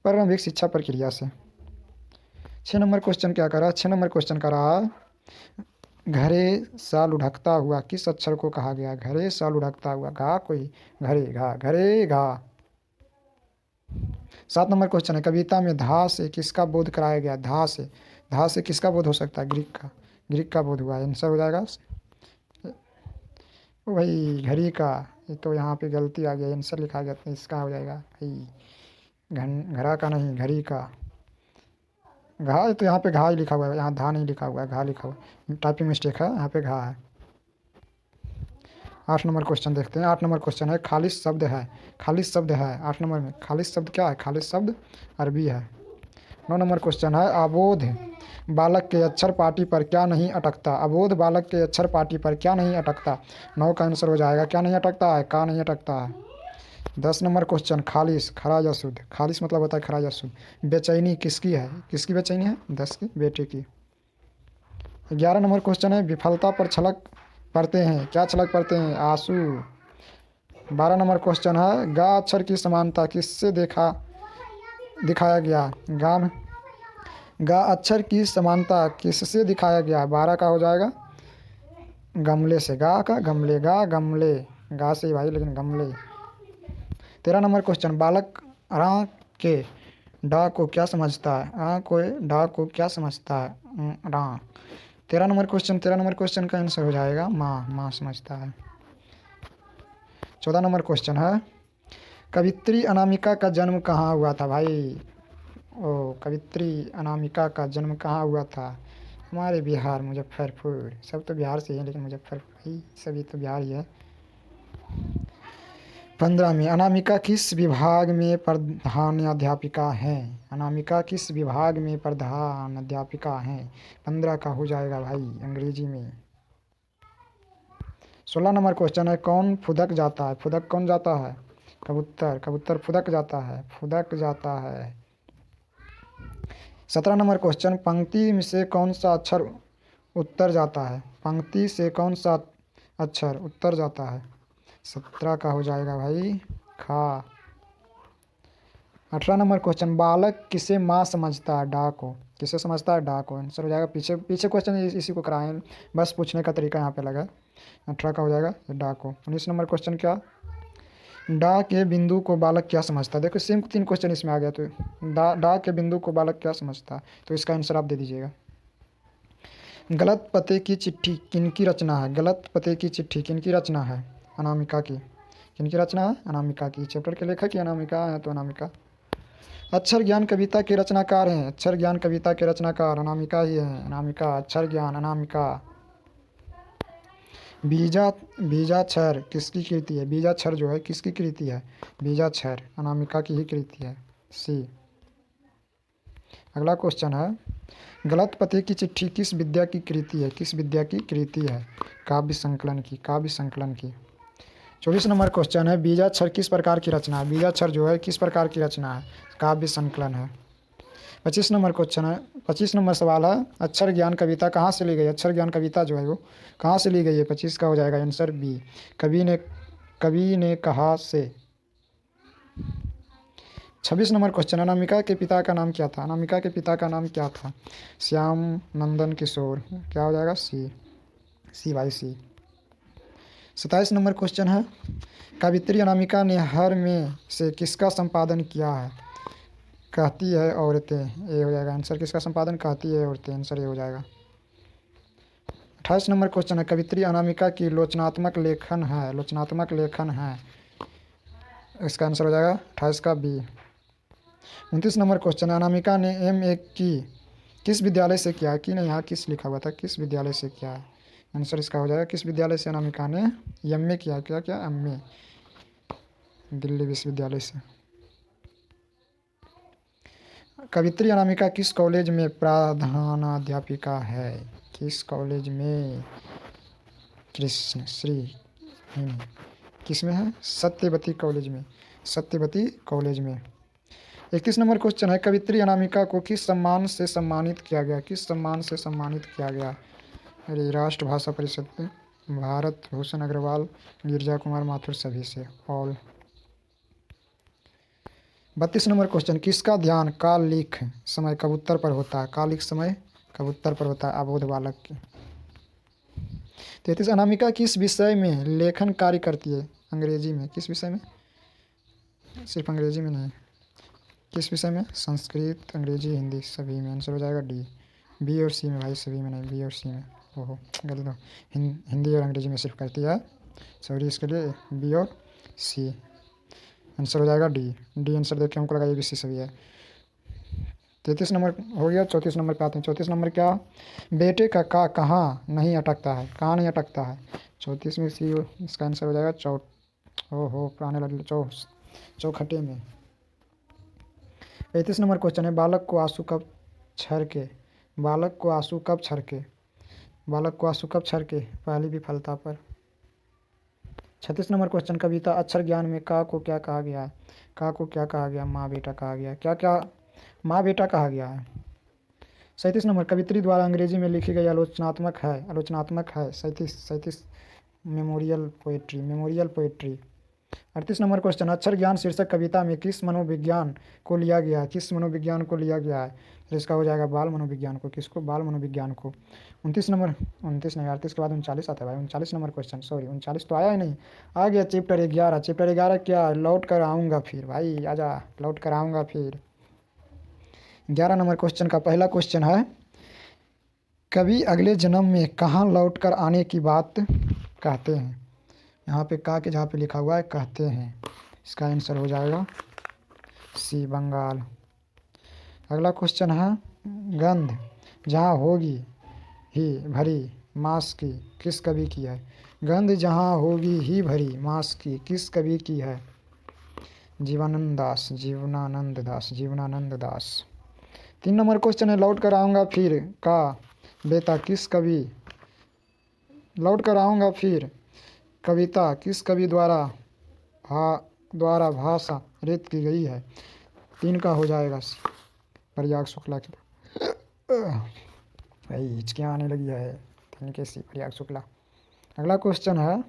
S1: प्रारंभिक शिक्षा प्रक्रिया से। 6 नंबर क्वेश्चन क्या करा? 6 नंबर क्वेश्चन का रहा घरे साल उढ़कता हुआ किस अक्षर को कहा गया? घरे साल उढ़कता हुआ, घा कोई, घरे घा, घरे घा। 7 नंबर क्वेश्चन है कविता में धा से किसका बोध कराया गया? धा से किसका बोध हो सकता है? ग्रीक का, ग्रीक का बोध हुआ। आंसर हो जाएगा वही घड़ी का। ये तो यहाँ पे गलती आ गया, आंसर लिखा गया, तो इसका हो जाएगा भाई घड़ा का नहीं, घड़ी का। घा तो यहाँ पे घा ही लिखा हुआ है, यहाँ धा नहीं लिखा हुआ है, घा लिखा हुआ है, टाइपिंग मिस्टेक है, यहाँ पे घा है। 8 नंबर क्वेश्चन देखते हैं। 8 नंबर क्वेश्चन है खालिश शब्द है। खालिश शब्द है 8 नंबर में। खालिश शब्द क्या है? खालिश शब्द अरबी है। 9 नंबर क्वेश्चन है अबोध बालक के अक्षर पाटी पर क्या नहीं अटकता? अबोध बालक के अक्षर पाटी पर क्या नहीं अटकता? 9 का आंसर हो जाएगा क्या नहीं अटकता है? का नहीं अटकता है। 10 नंबर क्वेश्चन खालिश खरा या शुद्ध। खालिश मतलब होता है खरा या शुद्ध। बेचैनी किसकी है? किसकी बेचैनी है? 10 की, बेटे की। 11 नंबर क्वेश्चन है विफलता पर छलक पड़ते हैं, क्या छलक पड़ते हैं? आंसू। 12 नंबर क्वेश्चन है गा अक्षर की समानता किससे दिखाया गया? गा अक्षर की समानता किससे दिखाया गया? 12 का हो जाएगा गमले से। गा का गमले, गा गमले, गा से भाई लेकिन गमले। 13 नंबर क्वेश्चन बालक रा के डा को क्या समझता है? डा को क्या समझता है? रा। 13 नंबर क्वेश्चन का आंसर हो जाएगा माँ समझता है। 14 नंबर क्वेश्चन है कवित्री अनामिका का जन्म कहाँ हुआ था? भाई कवित्री अनामिका का जन्म कहाँ हुआ था? हमारे बिहार, मुजफ्फरपुर। सब तो बिहार से ही है लेकिन मुजफ्फरपुर ही, सभी तो बिहार ही है। 15 में अनामिका किस विभाग में प्रधान अध्यापिका हैं? अनामिका किस विभाग में प्रधान अध्यापिका हैं? 15 का हो जाएगा भाई अंग्रेजी में। 16 नंबर क्वेश्चन है कौन फुदक जाता है? फुदक कौन जाता है? कबूतर फुदक जाता है, फुदक जाता है। 17 नंबर क्वेश्चन पंक्ति से कौन सा अक्षर उत्तर जाता है? पंक्ति से कौन सा अक्षर उत्तर जाता है? 17 का हो जाएगा भाई खा। 18 नंबर क्वेश्चन बालक किसे माँ समझता है? डा को। किसे समझता है? डा को। आंसर हो जाएगा पीछे क्वेश्चन इसी को कराएं, बस पूछने का तरीका यहाँ पे लगा। 18 का हो जाएगा डा को। 19 नंबर क्वेश्चन क्या? डा के बिंदु को बालक क्या समझता है? देखो सेम 3 क्वेश्चन इसमें आ गया, तो डा के बिंदु को बालक क्या समझता है? तो इसका आंसर आप दे दीजिएगा। गलत पते की चिट्ठी किनकी रचना है? गलत पते की चिट्ठी किनकी रचना है? अनामिका की। किनकी रचना है? अनामिका की। चैप्टर के लेखक ही अनामिका है, तो अनामिका। अक्षर ज्ञान कविता के रचनाकार हैं। अक्षर ज्ञान कविता के रचनाकार अनामिका ही है, अनामिका। अक्षर ज्ञान अनामिका। बीजाक्षर किसकी कृति है? बीजाक्षर जो है किसकी कृति है? बीजाक्षर अनामिका की ही कृति है, सी। अगला क्वेश्चन है गलत पते की चिट्ठी किस विद्या की कृति है? किस विद्या की कृति है? काव्य संकलन की, काव्य संकलन की। 24 नंबर क्वेश्चन है बीजाक्षर किस प्रकार की रचना है? बीजाक्षर जो है किस प्रकार की रचना है? काव्य संकलन है। 25 नंबर क्वेश्चन है, 25 नंबर सवाल है अक्षर ज्ञान कविता कहाँ से ली गई? अक्षर ज्ञान कविता जो है वो कहाँ से ली गई है? 25 का हो जाएगा आंसर बी, कवि ने कहा से। 26 नंबर क्वेश्चन अनामिका के पिता का नाम क्या था? अनामिका के पिता का नाम क्या था? श्याम नंदन किशोर। क्या हो जाएगा? सी। सी भाई सी। 27 नंबर क्वेश्चन है, कवित्री अनामिका ने हर में से किसका संपादन किया है? कहती है औरतें, ये हो जाएगा आंसर। किसका संपादन? कहती है औरतें, आंसर ये हो जाएगा। 28 नंबर क्वेश्चन है, कवित्री अनामिका की लोचनात्मक लेखन है, लोचनात्मक लेखन है, इसका आंसर हो जाएगा 28 का बी। 29 नंबर क्वेश्चन है, अनामिका ने MA की किस विद्यालय से किया? कि नहीं, यहाँ किस लिखा हुआ था, किस विद्यालय से किया है? आंसर इसका हो जाएगा किस विद्यालय से अनामिका ने MA किया? क्या क्या? MA, दिल्ली विश्वविद्यालय से। कवित्री अनामिका किस कॉलेज में प्रधानाध्यापिका है? किस कॉलेज में? कृष्ण श्री किस में है? सत्यवती कॉलेज में, सत्यवती कॉलेज में। 31 नंबर क्वेश्चन है, कवित्री अनामिका को किस सम्मान से सम्मानित किया गया? किस सम्मान से सम्मानित किया गया? अरे राष्ट्र भाषा परिषद पे, भारत भूषण अग्रवाल, गिरजा कुमार माथुर, सभी से, ऑल। 32 नंबर क्वेश्चन, किसका ध्यान काल लिख समय कबूतर पर होता है? काल लिख समय कबूतर पर होता है, अबोध बालक की। 33, अनामिका किस विषय में लेखन कार्य करती है? अंग्रेजी में। किस विषय में? सिर्फ अंग्रेजी में नहीं, किस विषय में? संस्कृत, अंग्रेजी, हिंदी, सभी में। आंसर हो जाएगा डी। बी और सी में भाई, सभी में नहीं, बी और सी में। ओहो गलत हो, हिंदी और अंग्रेजी में सिर्फ करती है, सॉरी इसके लिए, बी और सी। आंसर हो जाएगा डी। डी आंसर देखिए, हमको लगा ये भी सी सभी है। 33 नंबर हो गया। 34 नंबर पे आते हैं। 34 नंबर क्या? बेटे का कहाँ नहीं अटकता है? कहाँ नहीं अटकता है? 34 में सी, इसका आंसर हो जाएगा ओहो पुराने लगे चौखटे में। 35 नंबर क्वेश्चन है, बालक को आंसू कब छरके? बालक को आंसू कब छरके? बालक को आंसू कब छरके? पहली विफलता पर। 36 नंबर क्वेश्चन, कविता अक्षर ज्ञान में का को क्या कहा गया है? का को क्या कहा गया? माँ बेटा कहा गया। क्या क्या? माँ बेटा कहा गया है। 37 नंबर, कवित्री द्वारा अंग्रेजी में लिखी गई आलोचनात्मक है 37 मेमोरियल पोएट्री। 38 नंबर क्वेश्चन, अक्षर ज्ञान शीर्षक कविता में किस मनोविज्ञान को लिया गया है? किस मनोविज्ञान को लिया गया है? तो इसका हो जाएगा बाल मनोविज्ञान को। किसको? बाल मनोविज्ञान को। 29 नंबर, 29 नहीं, 38 के बाद 39 आता है भाई। 39 नंबर क्वेश्चन, सॉरी 39 तो आया ही नहीं, आ गया चैप्टर 11। चैप्टर 11 क्या? लौट कर आऊँगा फिर। भाई आजा, लौट कर आऊँगा फिर। 11 नंबर क्वेश्चन का पहला क्वेश्चन है, कभी अगले जन्म में कहाँ लौट कर आने की बात कहते हैं? यहाँ पे का के जहाँ पे लिखा हुआ है कहते हैं, इसका आंसर हो जाएगा सी, बंगाल। अगला क्वेश्चन है, गंध जहाँ होगी ही भरी मास की किस कवि की है? गंध जहाँ होगी ही भरी मास की किस कवि की है? जीवनानंद दास। 3 नंबर क्वेश्चन है, लौट कर आऊँगा फिर का बेटा किस कवि? लौट कर आऊँगा फिर कविता किस कवि द्वारा भाषा रेत की गई है? 3 का हो जाएगा प्रयाग शुक्ला की। भाई हिचकियाँ आने लगी है, 3 के सी, प्रयाग शुक्ला। अगला क्वेश्चन है,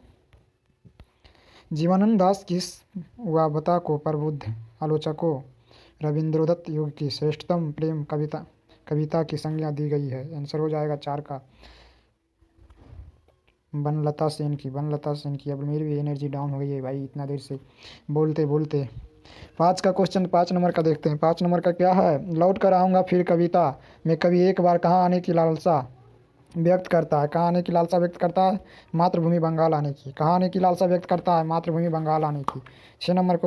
S1: जीवनानंद दास किस वावता को प्रबुद्ध आलोचकों रविंद्रदत्त युग की श्रेष्ठतम प्रेम कविता की संज्ञा दी गई है? आंसर हो जाएगा 4 का बनलता सेन की। अब मेरी भी एनर्जी डाउन हो गई है भाई, इतना देर से बोलते बोलते। 5 का क्वेश्चन, 5 नंबर का देखते हैं। 5 नंबर का क्या है? लौट कर आऊँगा फिर कविता में कवि एक बार कहाँ आने की लालसा व्यक्त करता है? कहाँ आने की लालसा व्यक्त करता है? मातृभूमि बंगाल आने की। कहाँ आने की लालसा व्यक्त करता है? मातृभूमि बंगाल आने की। 6 नंबर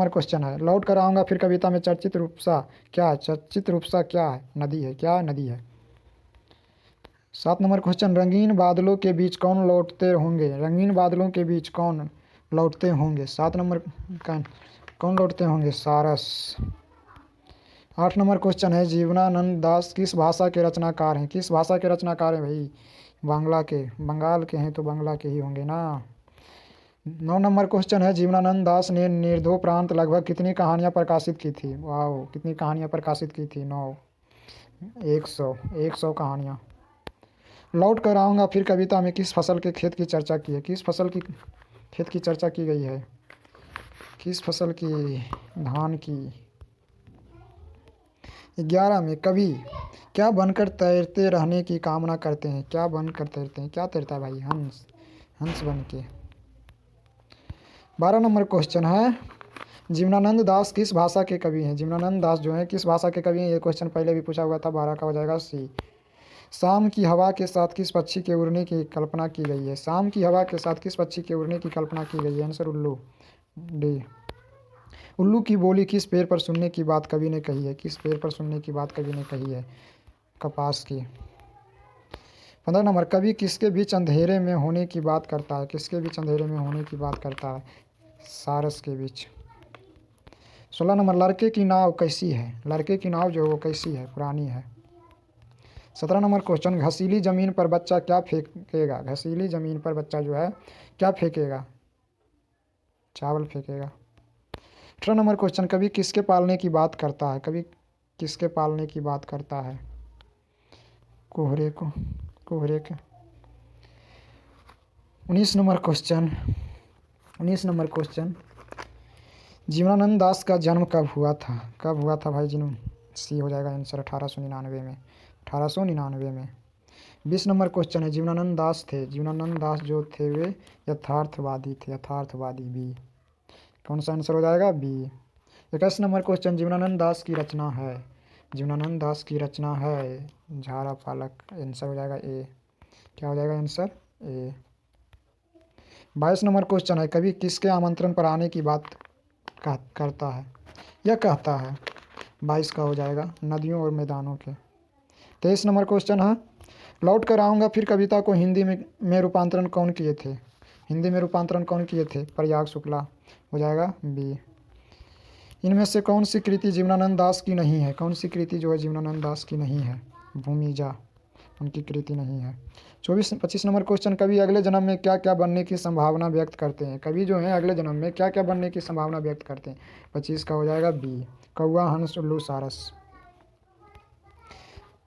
S1: क्वेश्चन है, लौट कर आऊँगा फिर कविता में चर्चित रूपसा क्या है? चर्चित रूपसा क्या है? नदी है। क्या नदी है? 7 नंबर क्वेश्चन, रंगीन बादलों के बीच कौन लौटते होंगे? रंगीन बादलों के बीच कौन लौटते होंगे? 7 नंबर का कौन लौटते होंगे? सारस। 8 नंबर क्वेश्चन है, जीवनानंद दास किस भाषा के रचनाकार हैं? किस भाषा के रचनाकार हैं भाई? बांग्ला के। बंगाल के हैं तो बांग्ला के ही होंगे ना। 9 नंबर क्वेश्चन है, जीवनानंद दास ने निर्धोपरांत लगभग कितनी कहानियाँ प्रकाशित की थी? वाह, कितनी कहानियाँ प्रकाशित की थी? 9, 100 कहानियाँ। लौट कर आऊँगा फिर कविता में किस फसल के खेत की चर्चा की है? किस फसल की खेत की चर्चा की गई है? किस फसल की? धान की। 11 में कभी क्या बनकर तैरते रहने की कामना करते हैं? क्या बनकर तैरते हैं? क्या तैरता है भाई? हंस, हंस बन के। 12 नंबर क्वेश्चन है, जीवनानंद दास किस भाषा के कवि हैं? जीवनानंद दास जो हैं किस भाषा के कवि हैं? ये क्वेश्चन पहले भी पूछा हुआ था। 12 का हो जाएगा सी। शाम की हवा के साथ किस पक्षी के उड़ने की कल्पना की गई है? शाम की हवा के साथ किस पक्षी के उड़ने की कल्पना की गई है? आंसर उल्लू, डी। उल्लू की बोली किस पेड़ पर सुनने की बात कवि ने कही है? किस पेड़ पर सुनने की बात कवि ने कही है? कपास की। 15 नंबर, कवि किसके बीच अंधेरे में होने की बात करता है? किसके बीच अंधेरे में होने की बात करता है? सारस के बीच। 16 नंबर, लड़के की नाव कैसी है? लड़के की नाव जो है वो कैसी है? पुरानी है। 17 नंबर क्वेश्चन, घसीली ज़मीन पर बच्चा क्या फेंकेगा? घसीली ज़मीन पर बच्चा जो है क्या फेंकेगा? चावल फेंकेगा। 18 नंबर क्वेश्चन, कवि किसके पालने की बात करता है? कवि किसके पालने की बात करता है? कोहरे को, कोहरे के। 19 number question, 19 number question, Jibanananda Das का जन्म कब हुआ था? कब हुआ था भाई जिन्हों? सी हो जाएगा आंसर, 1899 में। 1899 में। 20 नंबर क्वेश्चन है, जीवनानंद दास थे, जीवनानंद दास जो थे वे यथार्थवादी थे। यथार्थवादी, बी। कौन सा आंसर हो जाएगा? बी। 21 नंबर क्वेश्चन, जीवनानंद दास की रचना है, जीवनानंद दास की रचना है झाड़ा पालक। आंसर हो जाएगा ए। क्या हो जाएगा आंसर? ए। 22 नंबर क्वेश्चन है, कवि किसके आमंत्रण पर आने की बात करता है या कहता है? 22 का हो जाएगा नदियों और मैदानों के। 23 नंबर क्वेश्चन है, लौट कर आऊँगा फिर कविता को हिंदी में रूपांतरण कौन किए थे? हिंदी में रूपांतरण कौन किए थे? प्रयाग शुक्ला। हो जाएगा बी। इनमें से कौन सी कृति जीवनानंद दास की नहीं है? कौन सी कृति जो है जीवनानंद दास की नहीं है? भूमिजा उनकी कृति नहीं है। 25 नंबर क्वेश्चन, कवि अगले जन्म में क्या क्या बनने की संभावना व्यक्त करते हैं? कवि जो है अगले जन्म में क्या क्या बनने की संभावना व्यक्त करते हैं? 25 का हो जाएगा बी, कौवा, हंस, उल्लू, सारस।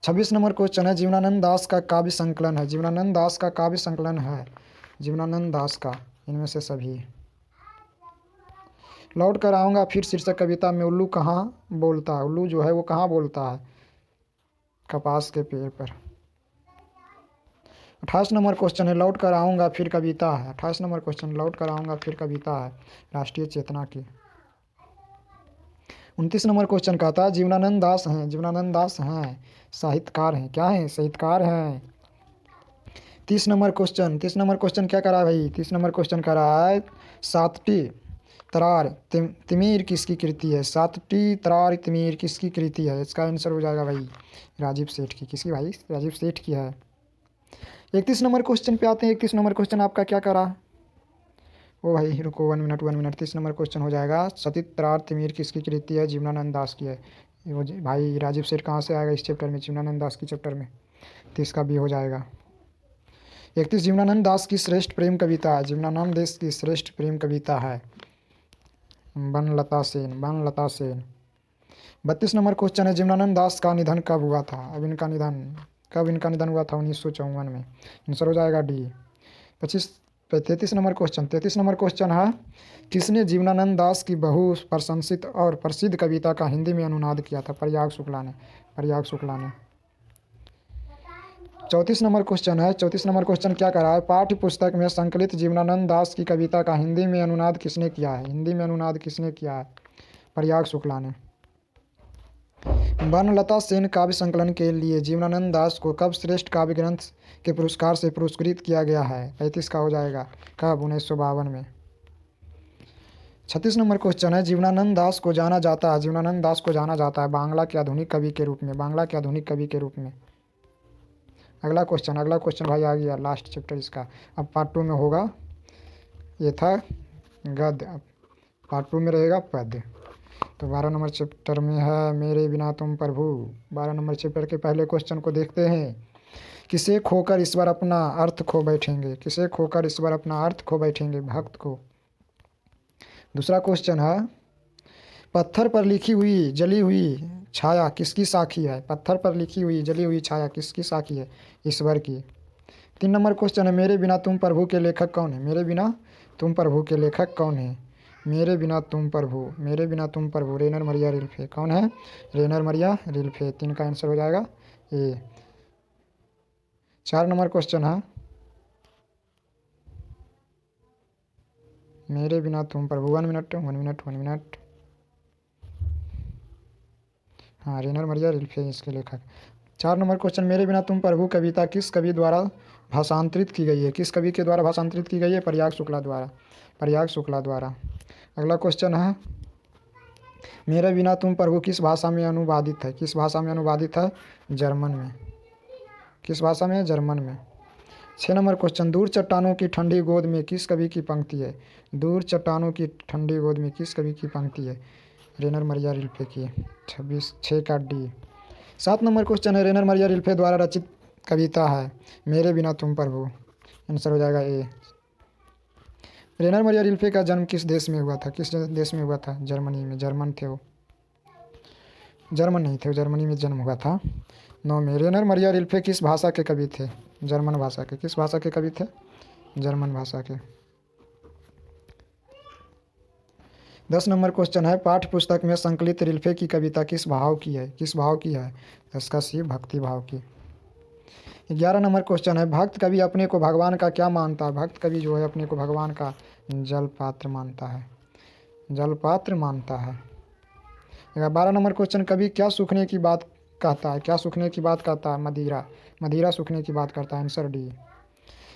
S1: 26 नंबर क्वेश्चन है, जीवनानंद दास का काव्य संकलन है, जीवनानंद दास का काव्य संकलन है, जीवनानंद दास का इनमें से सभी। लौट कर आऊँगा फिर शीर्षक कविता में उल्लू कहाँ बोलता है? उल्लू जो है वो कहाँ बोलता है? कपास के पेड़ पर। 28 नंबर क्वेश्चन है, लौट कर आऊँगा फिर कविता है। 28 नंबर क्वेश्चन, लौट कर आऊँगा फिर कविता है राष्ट्रीय चेतना की। 29 नंबर क्वेश्चन कहता है, जीवनानंद दास हैं, जीवनानंद दास हैं साहित्यकार हैं। क्या हैं? साहित्यकार हैं। 30 नंबर क्वेश्चन, 30 नंबर क्वेश्चन क्या करा है भाई? 30 नंबर क्वेश्चन करा है, सातटी तरार तिमीर किसकी कृति है? सातटी तरार तिमीर किसकी कृति है? इसका आंसर हो जाएगा भाई राजीव सेठ की। किसकी भाई? राजीव सेठ की है। 31 नंबर क्वेश्चन पे आते हैं। 31 नंबर क्वेश्चन आपका क्या करा? ओ भाई रुको, 1 मिनट 1 मिनट। 30 नंबर क्वेश्चन हो जाएगा, सती तरार तिमीर किसकी कृति है? जीवनानंद दास की है। वो भाई राजीव सेठ कहाँ से आएगा इस चैप्टर में? जीवनानंद दास की चैप्टर में। 30 का भी हो जाएगा। 31, जीवनानंद दास की श्रेष्ठ प्रेम कविता है, जीवनानंद दास की श्रेष्ठ प्रेम कविता है बनलता सेन, बनलता सेन। 32 नंबर क्वेश्चन है, जीवनानंद दास का निधन कब हुआ था? अब इनका निधन कब इनका निधन हुआ था? 1954 में। आंसर हो जाएगा D. 33 number question, 33 number question है, किसने जीवनानंद दास की बहु प्रशंसित और प्रसिद्ध कविता का हिंदी में अनुवाद किया था? प्रयाग शुक्ला ने, प्रयाग शुक्ला ने। 34 नंबर क्वेश्चन है, 34 नंबर क्वेश्चन क्या करा है, पाठ्य पुस्तक में संकलित जीवनानंद दास की कविता का हिंदी में अनुवाद किसने किया है? हिंदी में अनुवाद किसने किया है? प्रयाग शुक्ला ने। बनलता सेन काव्य संकलन के लिए जीवनानंद दास को कब श्रेष्ठ काव्य ग्रंथ के पुरस्कार से पुरस्कृत किया गया है? 35 का हो जाएगा, कब? 1952 में। 36 नंबर क्वेश्चन है, जीवनानंद दास को जाना जाता है, जीवनानंद दास को जाना जाता है बांग्ला के आधुनिक कवि के रूप में, बांग्ला के आधुनिक कवि के रूप में। अगला क्वेश्चन भाई आ गया, लास्ट चैप्टर इसका। अब पार्ट 2 में होगा, ये था गद्य, अब पार्ट 2 में रहेगा पद्य। तो 12 नंबर चैप्टर में है मेरे बिना तुम प्रभु। 12 नंबर चैप्टर के पहले क्वेश्चन को देखते हैं, किसे खोकर ईश्वर अपना अर्थ खो बैठेंगे? किसे खोकर ईश्वर अपना अर्थ खो बैठेंगे? भक्त को। दूसरा क्वेश्चन है, पत्थर पर लिखी हुई जली हुई छाया किसकी साखी है? पत्थर पर लिखी हुई जली हुई छाया किसकी साखी है? ईश्वर की। 3 नंबर क्वेश्चन है, मेरे बिना तुम प्रभु के लेखक कौन है? मेरे बिना तुम प्रभु के लेखक कौन है? मेरे बिना तुम प्रभु, मेरे बिना तुम प्रभु, रेनर मरिया रिल्फे। कौन है? रेनर मरिया रिल्फे। 3 का आंसर हो जाएगा ए। 4 नंबर क्वेश्चन है, मेरे बिना तुम प्रभु। 1 मिनट 1 मिनट 1 मिनट। हाँ, रेनर मरिया रिल्फे इसके लेखक। 4 नंबर क्वेश्चन, मेरे बिना तुम प्रभु कविता किस कवि द्वारा भाषांतरित की गई है? किस कवि के द्वारा भाषांतरित की गई है? प्रयाग शुक्ला द्वारा। प्रयाग शुक्ला द्वारा। अगला क्वेश्चन है, मेरे बिना तुम प्रभु किस भाषा में अनुवादित है? किस भाषा में अनुवादित है? जर्मन में। किस भाषा में? जर्मन में। 6 नंबर क्वेश्चन, दूर चट्टानों की ठंडी गोद में किस कवि की पंक्ति है? दूर चट्टानों की ठंडी गोद में किस कवि की पंक्ति है? रेनर मरिया रिल्फे की। 6 का डी। 7 नंबर क्वेश्चन है, रेनर मरिया रिल्फे द्वारा रचित कविता है मेरे बिना तुम प्रभु। आंसर हो जाएगा ए। रेनर मरिया रिल्फे का जन्म किस देश में हुआ था? किस देश में हुआ था? जर्मनी में। जर्मन थे वो, जर्मन नहीं थे, जर्मनी में जन्म हुआ था। 9 में, रेनर मरिया रिल्फे किस भाषा के कवि थे? जर्मन भाषा के। किस भाषा के कवि थे? जर्मन भाषा के। 10 नंबर क्वेश्चन है, पाठ्य पुस्तक में संकलित रिल्फे की कविता किस भाव की है? किस भाव की है? 10 का सी, भक्ति भाव की। 11 नंबर क्वेश्चन है, भक्त कवि अपने को भगवान का क्या मानता है? भक्त कवि जो है अपने को भगवान का जल पात्र मानता है। जल पात्र मानता है। 12 नंबर क्वेश्चन, कवि क्या सूखने की बात कहता है? क्या सूखने की बात कहता है? मदिरा। मदिरा सूखने की बात करता है। Answer D.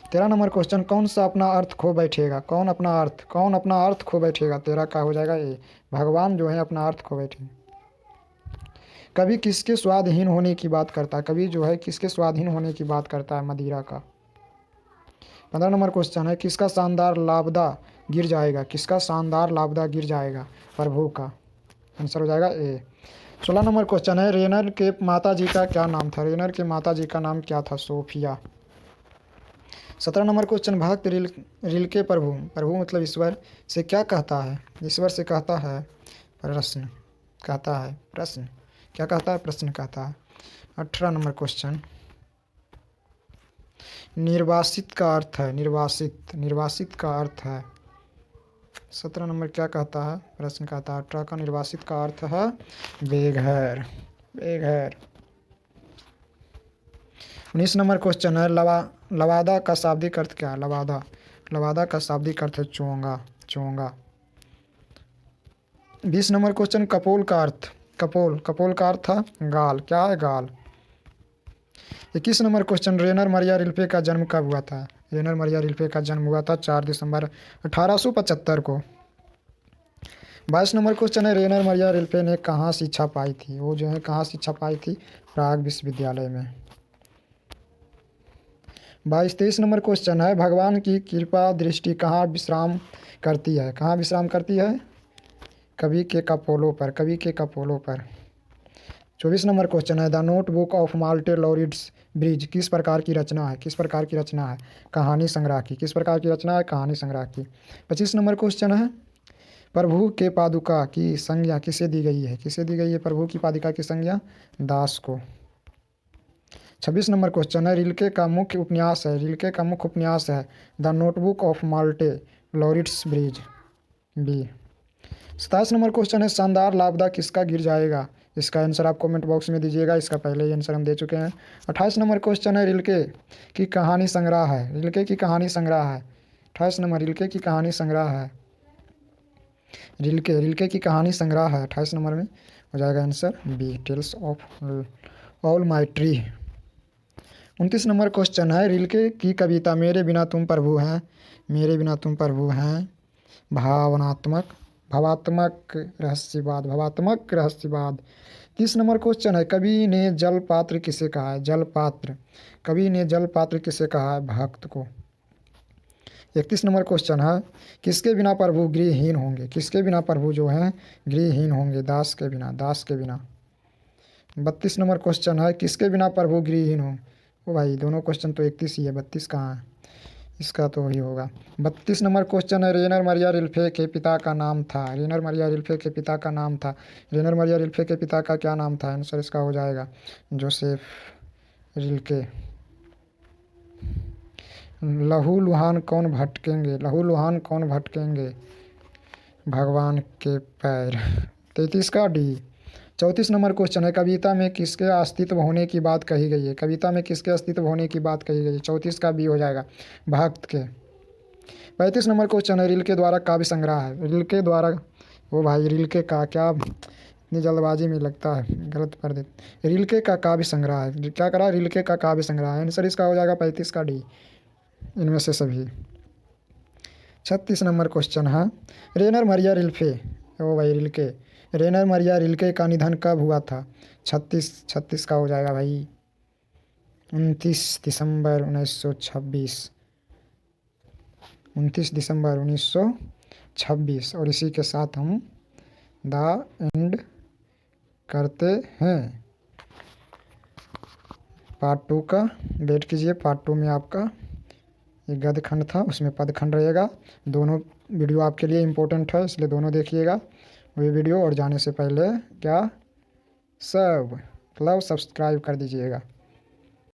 S1: 13 नंबर क्वेश्चन, कौन सा अपना अर्थ खो बैठेगा? कौन अपना अर्थ खो बैठेगा? 13 का हो जाएगा ए। भगवान जो है अपना अर्थ खो बैठे। कवि किसके स्वाधीन होने की बात करता है? कवि जो है किसके स्वाधीन होने की बात करता है? मदिरा का। 15 नंबर क्वेश्चन है, किसका शानदार लापदा गिर जाएगा? किसका शानदार लापदा गिर जाएगा? प्रभु का। आंसर हो जाएगा ए। 16 नंबर क्वेश्चन है, रेनर के माता जी का क्या नाम था? रेनर के माता जी का नाम क्या था? सोफिया। 17 नंबर क्वेश्चन, भक्त रिल्के प्रभु, प्रभु मतलब ईश्वर, से क्या कहता है? ईश्वर से कहता है प्रश्न। कहता है प्रश्न। क्या कहता है? प्रश्न कहता है। 18 नंबर क्वेश्चन, निर्वासित का अर्थ है? निर्वासित। निर्वासित का अर्थ है। 17 नंबर क्या कहता है? प्रश्न कहता है। 18 का निर्वासित का अर्थ है बेघर। बेघर। 19 नंबर क्वेश्चन है, लवादा का शाब्दिक अर्थ क्या है? लवादा। लवादा का शाब्दिक अर्थ है चोंगा। चोंगा। 20 नंबर क्वेश्चन, कपोल का अर्थ? कपोल। कपोल का अर्थ था गाल। क्या है? गाल। 21 नंबर क्वेश्चन, रेनर मरिया रिल्फे का जन्म कब हुआ था? रेनर मरिया रिल्फे का जन्म हुआ था 4 दिसंबर 1875 को। 22 नंबर क्वेश्चन है, रेनर मरिया रिल्फे ने कहाँ शिक्षा पाई थी? वो जो है कहाँ शिक्षा पाई थी? प्राग विश्वविद्यालय में। 23 नंबर क्वेश्चन है, भगवान की कृपा दृष्टि कहाँ विश्राम करती है? कहाँ विश्राम करती है? कवि के कपोलों पर। कवि के कपोलों पर। 24 नंबर क्वेश्चन है, the notebook of Malte Laurids bridge किस प्रकार की रचना है? किस प्रकार की रचना है? कहानी संग्रह की। किस प्रकार की रचना है? कहानी संग्रह की। 25 नंबर क्वेश्चन है, प्रभु के पादुका की संज्ञा किसे दी गई है? किसे दी गई है प्रभु की पादुका की संज्ञा? दास को। 26 नंबर क्वेश्चन है, रिल्के का मुख्य उपन्यास है? रिल्के का मुख्य उपन्यास है the notebook of Malte Laurids Brigge, B. 27 number question है, शानदार लापदा किसका गिर जाएगा? इसका आंसर आप कमेंट बॉक्स में दीजिएगा, इसका पहले ही आंसर हम दे चुके हैं। 28 नंबर क्वेश्चन है, रिल्के की कहानी संग्रह है? रिल्के की कहानी संग्रह है। 28 नंबर, रिल्के की कहानी संग्रह है। रिल्के की कहानी संग्रह है। 28 नंबर में हो जाएगा answer B, tales of all my tree. 29 number question है, रिल्के की कविता मेरे बिना तुम प्रभु हैं, मेरे बिना तुम प्रभु हैं भावात्मक रहस्यवाद, भावात्मक रहस्यवाद। 30 नंबर क्वेश्चन है, कवि ने जल पात्र किसे कहा है? जल पात्र। कवि ने जल पात्र किसे कहा है? भक्त को। 31 नंबर क्वेश्चन है, किसके बिना प्रभु गृहहीन होंगे? किसके बिना प्रभु जो है गृहहीन होंगे? दास के बिना। दास के बिना। 32 नंबर क्वेश्चन है, किसके बिना प्रभु गृहहीन हो? ओ भाई, दोनों क्वेश्चन तो 31 ही है, 32 कहाँ है? इसका तो वही होगा। 32 नंबर क्वेश्चन है, रेनर मरिया रिल्फे के पिता का नाम था? रेनर मरिया रिल्फे के पिता का नाम था। रेनर मरिया रिल्फे के पिता का क्या नाम था? आंसर इसका हो जाएगा जोसेफ रिल्के। लहू लुहान कौन भटकेंगे? लहू लुहान कौन भटकेंगे? भगवान के पैर। 33 का डी। 34 नंबर क्वेश्चन है, कविता में किसके अस्तित्व होने की बात कही गई है? कविता में किसके अस्तित्व होने की बात कही गई है? 34 का बी हो जाएगा, भक्त के। 35 नंबर क्वेश्चन है, रिल्के द्वारा काव्य संग्रह है। रिल्के द्वारा, ओ भाई रिल्के का क्या, इतनी जल्दबाजी में लगता है गलत कर दे। रिल्के का काव्य संग्रह है, क्या करा, रिल्के का काव्य संग्रह है। आंसर इसका हो जाएगा 35 का डी, इनमें से सभी। 36 नंबर क्वेश्चन है, रेनर मरिया रिल्फे, ओ भाई रिल्के, रेनर मरिया रिल्के का निधन कब हुआ था? 36 का हो जाएगा भाई 29 दिसंबर 1926, 29 दिसंबर 1926। और इसी के साथ हम द एंड करते हैं पार्ट 2 का। वेट कीजिए, पार्ट 2 में आपका ये गद्य खंड था, उसमें पद खंड रहेगा। दोनों वीडियो आपके लिए इम्पोर्टेंट है, इसलिए दोनों देखिएगा वही वीडियो। और जाने से पहले क्या सब मतलब सब्सक्राइब कर दीजिएगा।